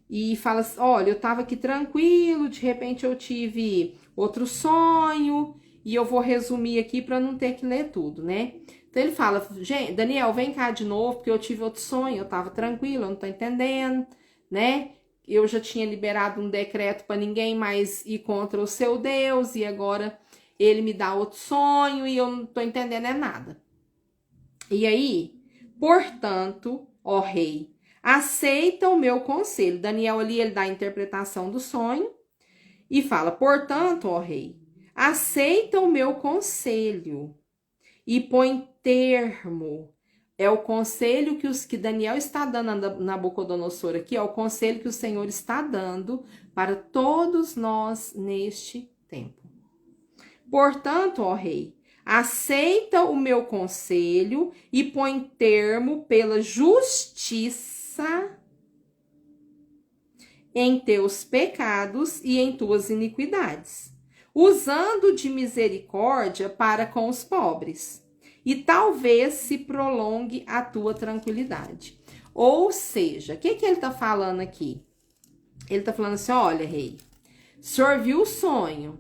E fala assim, olha, eu tava aqui tranquilo, de repente eu tive outro sonho, e eu vou resumir aqui para não ter que ler tudo, né? Então ele fala, gente, Daniel, vem cá de novo, porque eu tive outro sonho, eu tava tranquilo, eu não tô entendendo, né? Eu já tinha liberado um decreto para ninguém mais ir contra o seu Deus, e agora ele me dá outro sonho e eu não tô entendendo é nada. E aí, portanto, ó rei, aceita o meu conselho. Daniel ali, ele dá a interpretação do sonho e fala, portanto, ó rei, aceita o meu conselho e põe termo. É o conselho que Daniel está dando a Nabucodonosor aqui, é o conselho que o Senhor está dando para todos nós neste tempo. Portanto, ó rei, aceita o meu conselho e põe termo pela justiça em teus pecados e em tuas iniquidades, usando de misericórdia para com os pobres, e talvez se prolongue a tua tranquilidade. Ou seja, o que ele está falando aqui? Ele está falando assim, olha, rei, o senhor viu o sonho.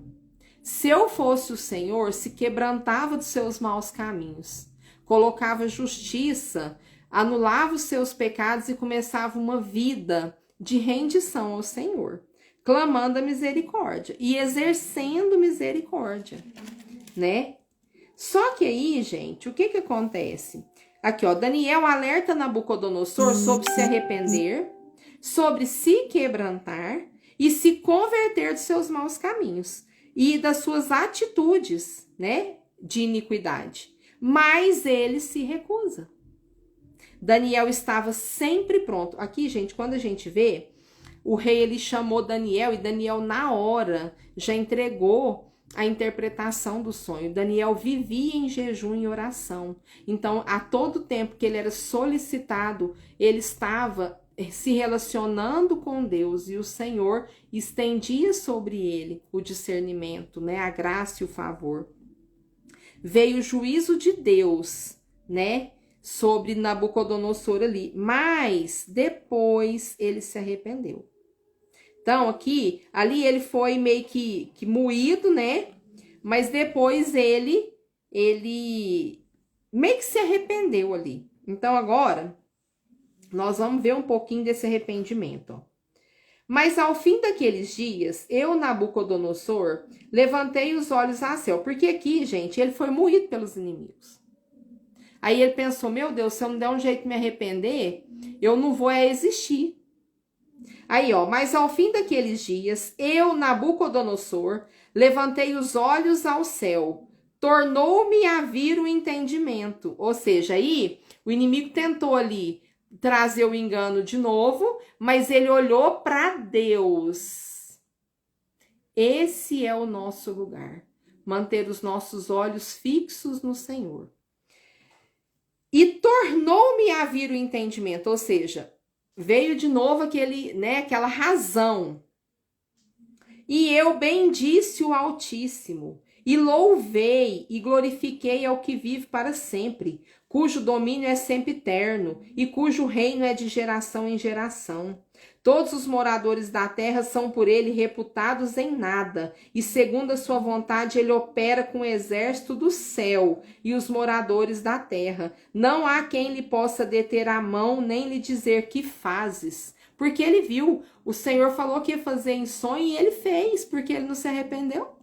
Se eu fosse o Senhor, se quebrantava dos seus maus caminhos, colocava justiça, anulava os seus pecados e começava uma vida de rendição ao Senhor, clamando a misericórdia e exercendo misericórdia, né? Só que aí, gente, o que acontece? Aqui, ó, Daniel alerta Nabucodonosor sobre se arrepender, sobre se quebrantar e se converter dos seus maus caminhos e das suas atitudes, né, de iniquidade. Mas ele se recusa. Daniel estava sempre pronto. Aqui, gente, quando a gente vê, o rei, ele chamou Daniel e Daniel, na hora, já entregou a interpretação do sonho. Daniel vivia em jejum e oração. Então, a todo tempo que ele era solicitado, ele estava se relacionando com Deus, e o Senhor estendia sobre ele o discernimento, né, a graça e o favor. Veio o juízo de Deus, né, sobre Nabucodonosor ali, mas depois ele se arrependeu. Então aqui, ali ele foi meio que moído, né, mas depois ele meio que se arrependeu ali. Então agora nós vamos ver um pouquinho desse arrependimento, ó. Mas ao fim daqueles dias, eu, Nabucodonosor, levantei os olhos ao céu. Porque aqui, gente, ele foi moído pelos inimigos. Aí ele pensou, meu Deus, se eu não der um jeito de me arrepender, eu não vou existir. Aí, ó, mas ao fim daqueles dias, eu, Nabucodonosor, levantei os olhos ao céu. Tornou-me a vir o entendimento. Ou seja, aí o inimigo tentou ali trazer o engano de novo, mas ele olhou para Deus. Esse é o nosso lugar. Manter os nossos olhos fixos no Senhor. E tornou-me a vir o entendimento, ou seja, veio de novo aquela razão. E eu bendisse o Altíssimo, e louvei e glorifiquei ao que vive para sempre, cujo domínio é sempre eterno, e cujo reino é de geração em geração. Todos os moradores da terra são por ele reputados em nada, e segundo a sua vontade ele opera com o exército do céu e os moradores da terra. Não há quem lhe possa deter a mão, nem lhe dizer que fazes. Porque ele viu, o Senhor falou que ia fazer em sonho e ele fez, porque ele não se arrependeu.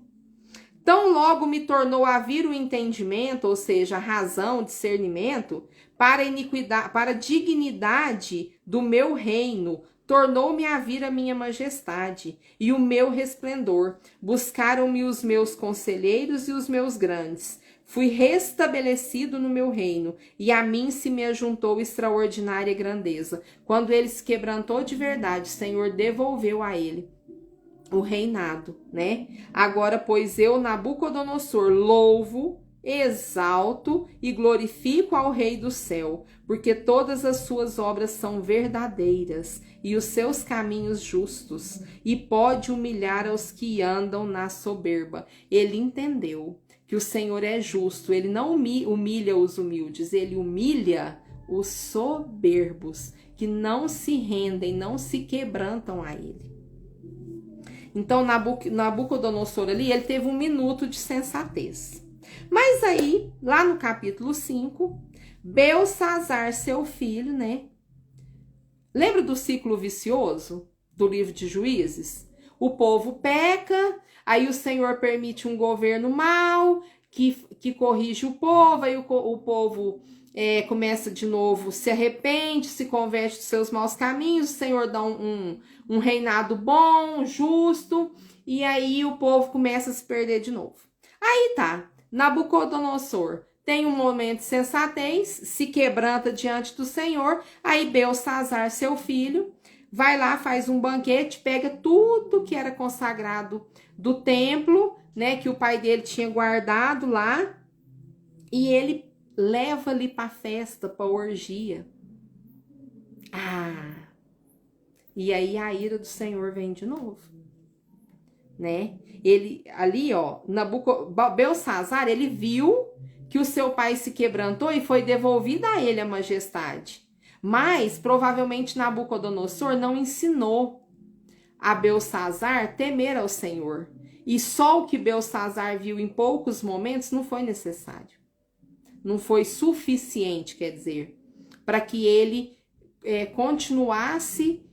Tão logo me tornou a vir o entendimento, ou seja, a razão, o discernimento, para a dignidade do meu reino, tornou-me a vir a minha majestade e o meu resplendor. Buscaram-me os meus conselheiros e os meus grandes. Fui restabelecido no meu reino, e a mim se me ajuntou extraordinária grandeza. Quando ele se quebrantou de verdade, o Senhor devolveu a ele o reinado, né? Agora, pois eu, Nabucodonosor, louvo, exalto e glorifico ao Rei do céu, porque todas as suas obras são verdadeiras e os seus caminhos justos, e pode humilhar aos que andam na soberba. Ele entendeu que o Senhor é justo, ele não humilha os humildes, ele humilha os soberbos, que não se rendem, não se quebrantam a ele. Então, Nabucodonosor ali, ele teve 1 minuto de sensatez. Mas aí, lá no capítulo 5, Belsazar, seu filho, né? Lembra do ciclo vicioso do livro de Juízes? O povo peca, aí o Senhor permite um governo mau, que corrige o povo, aí o povo começa de novo, se arrepende, se converte dos seus maus caminhos, o Senhor dá um reinado bom, justo, e aí o povo começa a se perder de novo. Aí tá, Nabucodonosor tem um momento de sensatez, se quebranta diante do Senhor, aí Belsazar, seu filho, vai lá, faz um banquete, pega tudo que era consagrado do templo, né, que o pai dele tinha guardado lá, e ele leva ali para festa, para orgia. E aí a ira do Senhor vem de novo, né? Ele ali, ó, Belsazar, ele viu que o seu pai se quebrantou e foi devolvida a ele a majestade. Mas provavelmente Nabucodonosor não ensinou a Belsazar temer ao Senhor. E só o que Belsazar viu em poucos momentos não foi necessário. Não foi suficiente, quer dizer, para que ele continuasse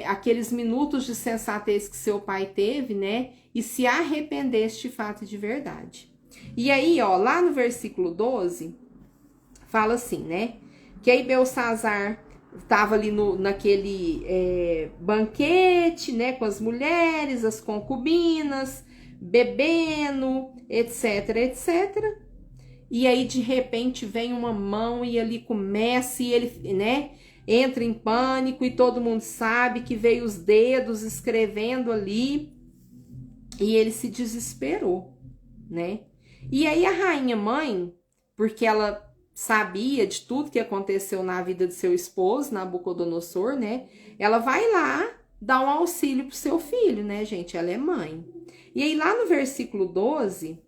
aqueles minutos de sensatez que seu pai teve, né? E se arrependesse de fato de verdade. E aí, ó, lá no versículo 12, fala assim, né? Que aí Belsazar estava ali naquele banquete, né? Com as mulheres, as concubinas, bebendo, etc, etc. E aí, de repente, vem uma mão e ali começa, e ele, né? Entra em pânico e todo mundo sabe que veio os dedos escrevendo ali. E ele se desesperou, né? E aí a rainha mãe, porque ela sabia de tudo que aconteceu na vida de seu esposo, Nabucodonosor, né? Ela vai lá dar um auxílio pro seu filho, né, gente? Ela é mãe. E aí lá no versículo 12,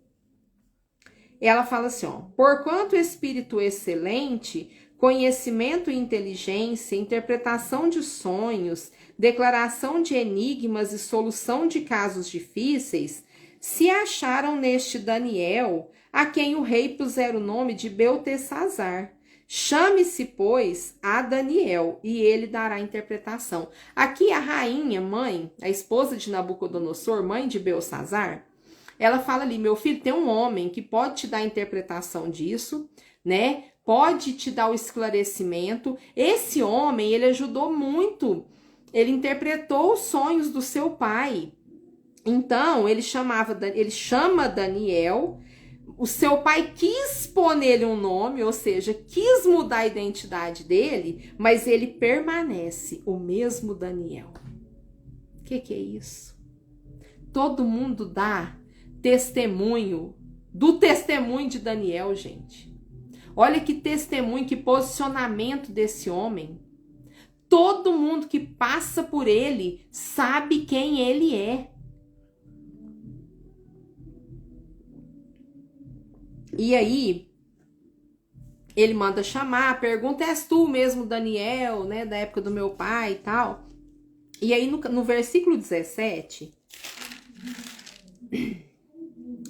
ela fala assim, ó: porquanto espírito excelente, conhecimento e inteligência, interpretação de sonhos, declaração de enigmas e solução de casos difíceis, se acharam neste Daniel, a quem o rei pusera o nome de Beltesazar. Chame-se, pois, a Daniel, e ele dará a interpretação. Aqui a rainha, mãe, a esposa de Nabucodonosor, mãe de Belsazar, ela fala ali, meu filho, tem um homem que pode te dar a interpretação disso, né? Pode te dar o esclarecimento. Esse homem, ele ajudou muito. Ele interpretou os sonhos do seu pai. Então, ele chama Daniel. O seu pai quis pôr nele um nome, ou seja, quis mudar a identidade dele, mas ele permanece o mesmo Daniel. O que é isso? Todo mundo dá testemunho do testemunho de Daniel, gente. Olha que testemunho, que posicionamento desse homem. Todo mundo que passa por ele sabe quem ele é. E aí, ele manda chamar, pergunta, és tu mesmo, Daniel, né, da época do meu pai e tal. E aí, no versículo 17,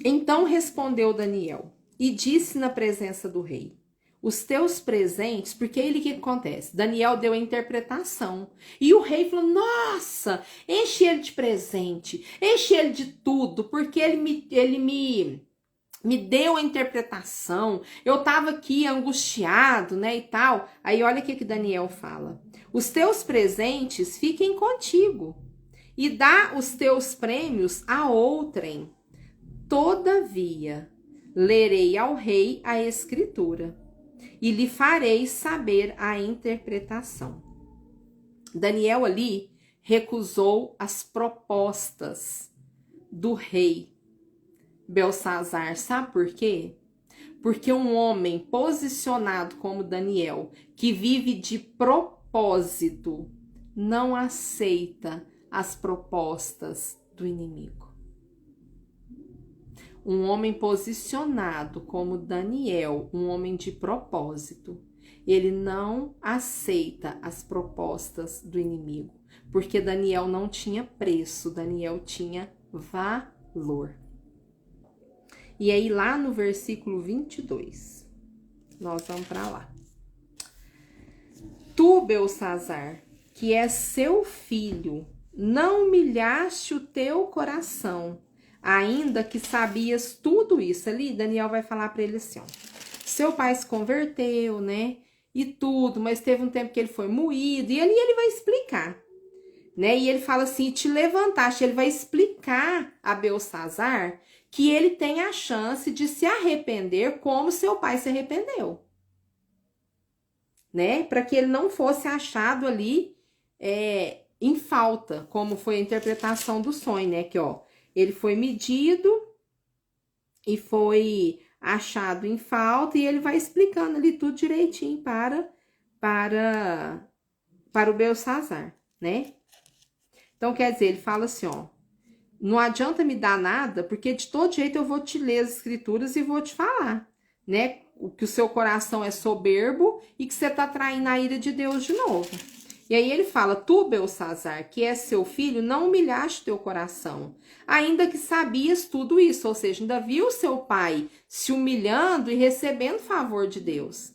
então respondeu Daniel e disse na presença do rei, os teus presentes, porque aí o que acontece? Daniel deu a interpretação. E o rei falou, nossa, enche ele de presente, enche ele de tudo, porque ele me deu a interpretação, eu estava aqui angustiado, né, e tal. Aí olha o que Daniel fala. Os teus presentes fiquem contigo e dá os teus prêmios a outrem. Todavia, lerei ao rei a escritura e lhe farei saber a interpretação. Daniel ali recusou as propostas do rei Belsazar, sabe por quê? Porque um homem posicionado como Daniel, que vive de propósito, não aceita as propostas do inimigo. um homem posicionado como Daniel, um homem de propósito. Ele não aceita as propostas do inimigo, porque Daniel não tinha preço, Daniel tinha valor. E aí lá no versículo 22, nós vamos para lá. Tu, Beltsazar, que é seu filho, não humilhaste o teu coração, ainda que sabias tudo isso. Ali Daniel vai falar para ele assim, ó, seu pai se converteu, né, e tudo, mas teve um tempo que ele foi moído, e ali ele vai explicar, né, e ele fala assim, te levantaste, ele vai explicar a Beltsazar que ele tem a chance de se arrepender como seu pai se arrependeu, né, para que ele não fosse achado ali em falta, como foi a interpretação do sonho, né, que ó, ele foi medido e foi achado em falta, e ele vai explicando ali tudo direitinho para o Beltsazar, né? Então, quer dizer, ele fala assim, ó, não adianta me dar nada, porque de todo jeito eu vou te ler as escrituras e vou te falar, né? Que o seu coração é soberbo e que você tá traindo a ira de Deus de novo. E aí ele fala, tu, Beltsazar, que é seu filho, não humilhaste teu coração, ainda que sabias tudo isso, ou seja, ainda viu seu pai se humilhando e recebendo favor de Deus.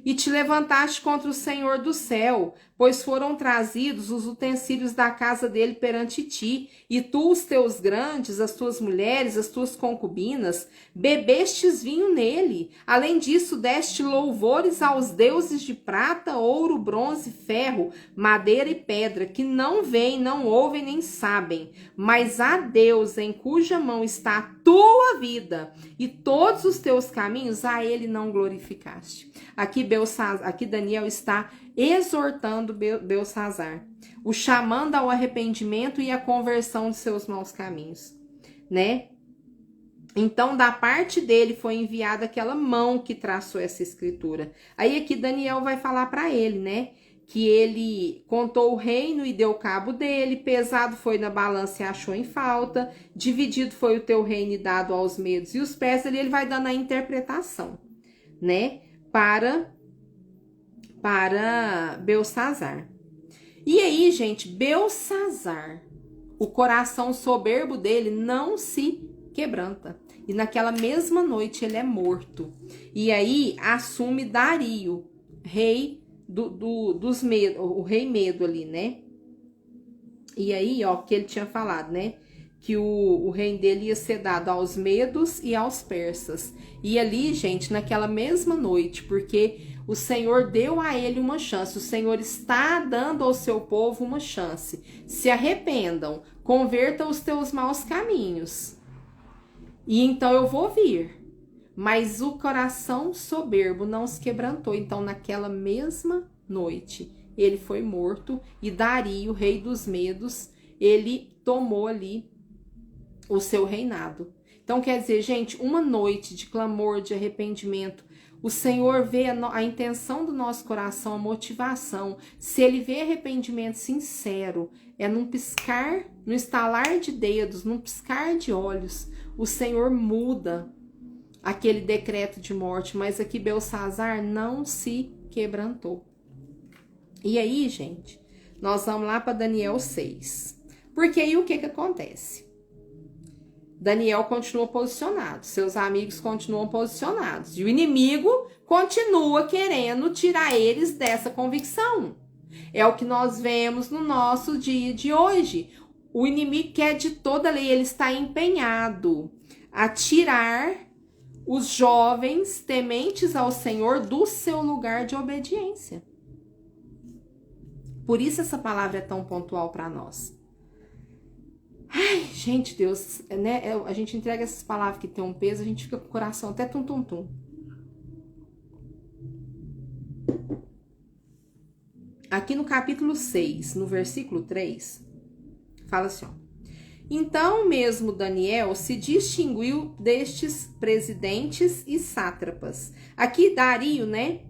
E te levantaste contra o Senhor do céu, pois foram trazidos os utensílios da casa dele perante ti, e tu, os teus grandes, as tuas mulheres, as tuas concubinas, bebestes vinho nele. Além disso, deste louvores aos deuses de prata, ouro, bronze, ferro, madeira e pedra, que não veem, não ouvem, nem sabem, mas a Deus em cuja mão está a tua vida e todos os teus caminhos, a ele não glorificaste. Aqui Daniel está exortando Beltsazar, o chamando ao arrependimento e à conversão de seus maus caminhos, né? Então, da parte dele foi enviada aquela mão que traçou essa escritura. Aí aqui Daniel vai falar para ele, né? Que ele contou o reino e deu cabo dele, pesado foi na balança e achou em falta, dividido foi o teu reino e dado aos medos e os persas, ele vai dando a interpretação, né? Para Beltsazar. E aí, gente, Beltsazar, o coração soberbo dele não se quebranta. E naquela mesma noite ele é morto. E aí assume Dario, rei dos medos, o rei Medo ali, né? E aí, ó, que ele tinha falado, né? Que o reino dele ia ser dado aos medos e aos persas. E ali, gente, naquela mesma noite, porque o Senhor deu a ele uma chance, o Senhor está dando ao seu povo uma chance. Se arrependam, converta os teus maus caminhos. E então eu vou vir. Mas o coração soberbo não se quebrantou. Então, naquela mesma noite, ele foi morto. E Dario, rei dos medos, ele tomou ali o seu reinado. Então, quer dizer, gente, uma noite de clamor, de arrependimento. O Senhor vê a intenção do nosso coração, a motivação. Se ele vê arrependimento sincero, é num piscar, no estalar de dedos, num piscar de olhos, o Senhor muda aquele decreto de morte, mas aqui Beltsazar não se quebrantou. E aí, gente, nós vamos lá para Daniel 6. Porque aí o que acontece? Daniel continua posicionado, seus amigos continuam posicionados, e o inimigo continua querendo tirar eles dessa convicção. É o que nós vemos no nosso dia de hoje. O inimigo quer de toda lei, ele está empenhado a tirar os jovens tementes ao Senhor do seu lugar de obediência. Por isso essa palavra é tão pontual para nós. Ai, gente, Deus, né? A gente entrega essas palavras que tem um peso, a gente fica com o coração até tum-tum-tum. Aqui no capítulo 6, no versículo 3, fala assim, ó. Então mesmo Daniel se distinguiu destes presidentes e sátrapas. Aqui Dario, né?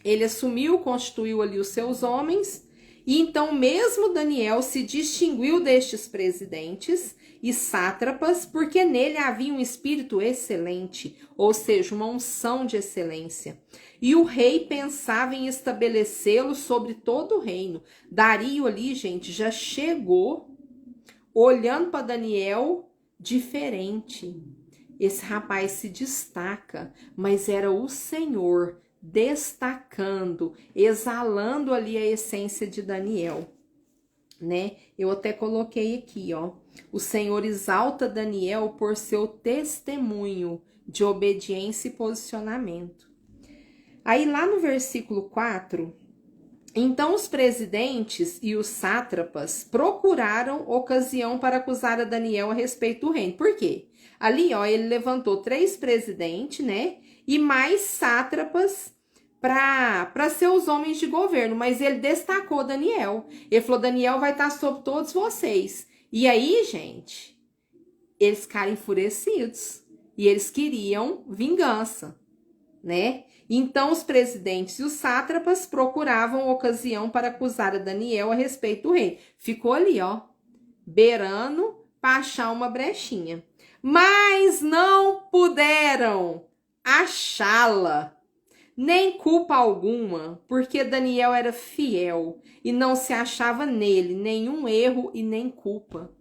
Ele assumiu, constituiu ali os seus homens. E então mesmo Daniel se distinguiu destes presidentes e sátrapas, porque nele havia um espírito excelente, ou seja, uma unção de excelência. E o rei pensava em estabelecê-lo sobre todo o reino. Dario ali, gente, já chegou olhando para Daniel diferente. Esse rapaz se destaca, mas era o Senhor destacando, exalando ali a essência de Daniel, né? Eu até coloquei aqui, ó. O Senhor exalta Daniel por seu testemunho de obediência e posicionamento. Aí lá no versículo 4, então os presidentes e os sátrapas procuraram ocasião para acusar a Daniel a respeito do reino. Por quê? Ali, ó, ele levantou 3 presidentes, né? E mais sátrapas para ser os homens de governo. Mas ele destacou Daniel. Ele falou, Daniel vai estar sobre todos vocês. E aí, gente, eles ficaram enfurecidos. E eles queriam vingança, né? Então, os presidentes e os sátrapas procuravam ocasião para acusar a Daniel a respeito do rei. Ficou ali, ó, beirando para achar uma brechinha. Mas não puderam achá-la, nem culpa alguma, porque Daniel era fiel e não se achava nele nenhum erro e nem culpa.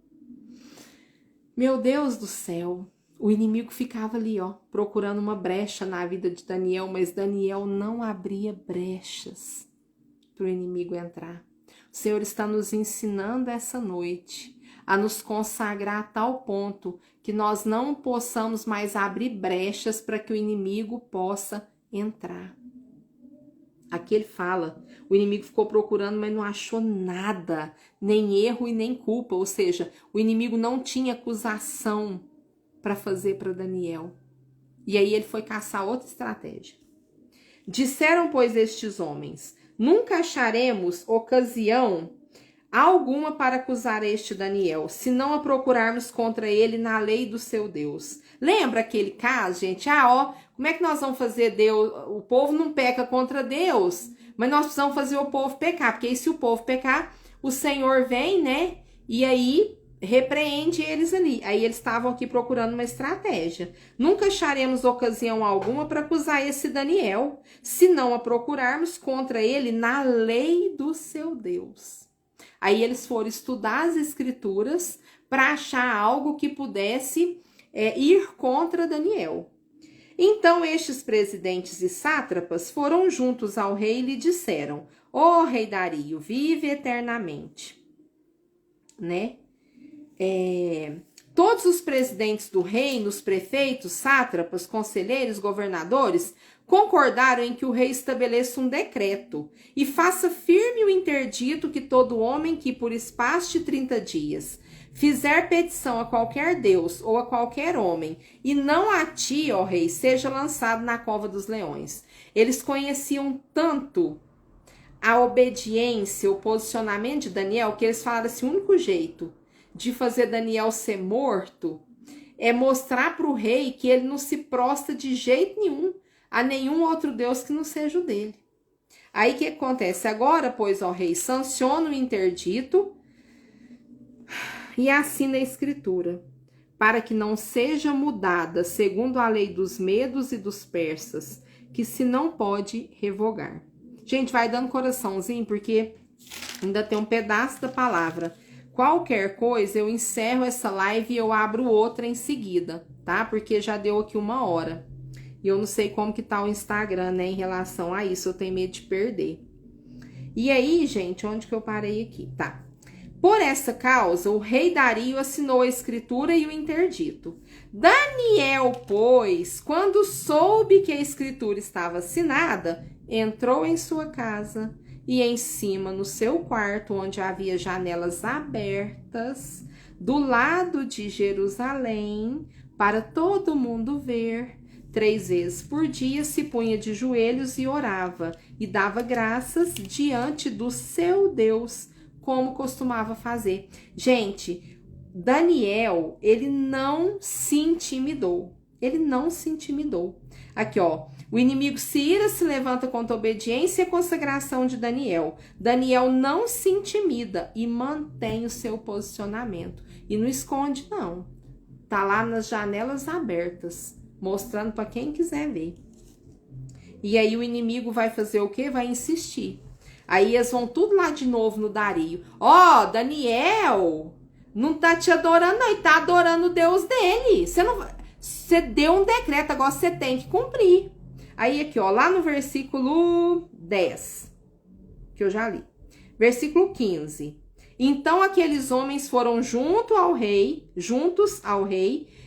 Meu Deus do céu! O inimigo ficava ali, ó, procurando uma brecha na vida de Daniel, mas Daniel não abria brechas para o inimigo entrar. O Senhor está nos ensinando essa noite a nos consagrar a tal ponto que nós não possamos mais abrir brechas para que o inimigo possa entrar. Aqui ele fala, o inimigo ficou procurando, mas não achou nada, nem erro e nem culpa, ou seja, o inimigo não tinha acusação para fazer para Daniel. E aí ele foi caçar outra estratégia. Disseram, pois, estes homens, nunca acharemos ocasião alguma para acusar este Daniel, se não a procurarmos contra ele na lei do seu Deus. Lembra aquele caso, gente? Como é que nós vamos fazer Deus? O povo não peca contra Deus, mas nós precisamos fazer o povo pecar, porque aí se o povo pecar, o Senhor vem, né? E aí repreende eles ali. Aí eles estavam aqui procurando uma estratégia. Nunca acharemos ocasião alguma para acusar esse Daniel, se não a procurarmos contra ele na lei do seu Deus. Aí eles foram estudar as escrituras para achar algo que pudesse ir contra Daniel. Então estes presidentes e sátrapas foram juntos ao rei e lhe disseram, ó rei Dario, vive eternamente, né? Todos os presidentes do reino, os prefeitos, sátrapas, conselheiros, governadores, concordaram em que o rei estabeleça um decreto e faça firme o interdito que todo homem que por espaço de 30 dias fizer petição a qualquer deus ou a qualquer homem, e não a ti, ó rei, seja lançado na cova dos leões. Eles conheciam tanto a obediência, o posicionamento de Daniel, que eles falaram assim, o único jeito de fazer Daniel ser morto é mostrar para o rei que ele não se prostra de jeito nenhum a nenhum outro Deus que não seja o dele. Aí o que acontece? Agora, pois, ó rei, sanciona o interdito e assina a escritura, para que não seja mudada segundo a lei dos medos e dos persas, que se não pode revogar. Gente, vai dando coraçãozinho, porque ainda tem um pedaço da palavra. Qualquer coisa, eu encerro essa live e eu abro outra em seguida, tá? Porque já deu aqui 1 hora. E eu não sei como que tá o Instagram, né, em relação a isso. Eu tenho medo de perder. E aí, gente, onde que eu parei aqui? Tá. Por essa causa, o rei Dario assinou a escritura e o interdito. Daniel, pois, quando soube que a escritura estava assinada, entrou em sua casa e em cima, no seu quarto, onde havia janelas abertas, do lado de Jerusalém, para todo mundo ver, 3 vezes por dia se punha de joelhos e orava, e dava graças diante do seu Deus, como costumava fazer. Gente, Daniel, ele não se intimidou. Ele não se intimidou. Aqui, ó. O inimigo se ira, se levanta contra a obediência e a consagração de Daniel. Daniel não se intimida e mantém o seu posicionamento. E não esconde, não. Tá lá nas janelas abertas, mostrando para quem quiser ver. E aí o inimigo vai fazer o quê? Vai insistir. Aí eles vão tudo lá de novo no Dario. Ó, Daniel, não tá te adorando, não. Ele tá adorando o Deus dele. Você deu um decreto, agora você tem que cumprir. Aí aqui, ó, lá no versículo 10, que eu já li. Versículo 15. Então aqueles homens foram juntos ao rei,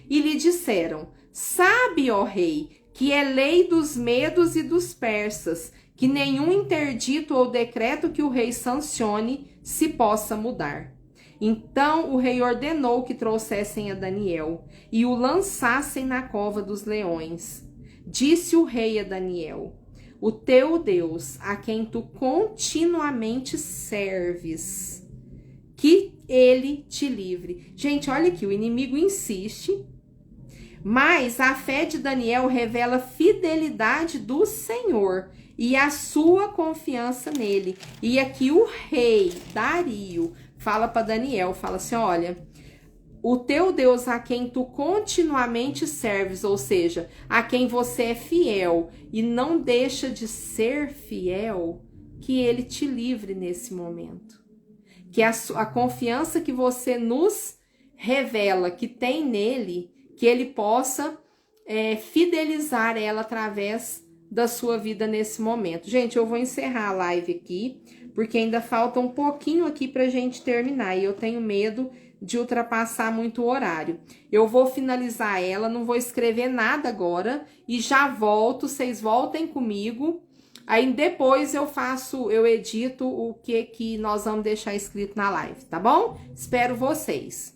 e lhe disseram: sabe, ó rei, que é lei dos medos e dos persas, que nenhum interdito ou decreto que o rei sancione se possa mudar. Então o rei ordenou que trouxessem a Daniel e o lançassem na cova dos leões. Disse o rei a Daniel: o teu Deus, a quem tu continuamente serves, que ele te livre. Gente, olha aqui, o inimigo insiste, mas a fé de Daniel revela a fidelidade do Senhor e a sua confiança nele. E aqui o rei Dario fala para Daniel, fala assim, olha, o teu Deus a quem tu continuamente serves, ou seja, a quem você é fiel e não deixa de ser fiel, que ele te livre nesse momento. Que a confiança que você nos revela, que tem nele, que ele possa fidelizar ela através da sua vida nesse momento. Gente, eu vou encerrar a live aqui, porque ainda falta um pouquinho aqui pra gente terminar, e eu tenho medo de ultrapassar muito o horário. Eu vou finalizar ela, não vou escrever nada agora, e já volto, vocês voltem comigo. Aí depois eu edito o que nós vamos deixar escrito na live, tá bom? Espero vocês.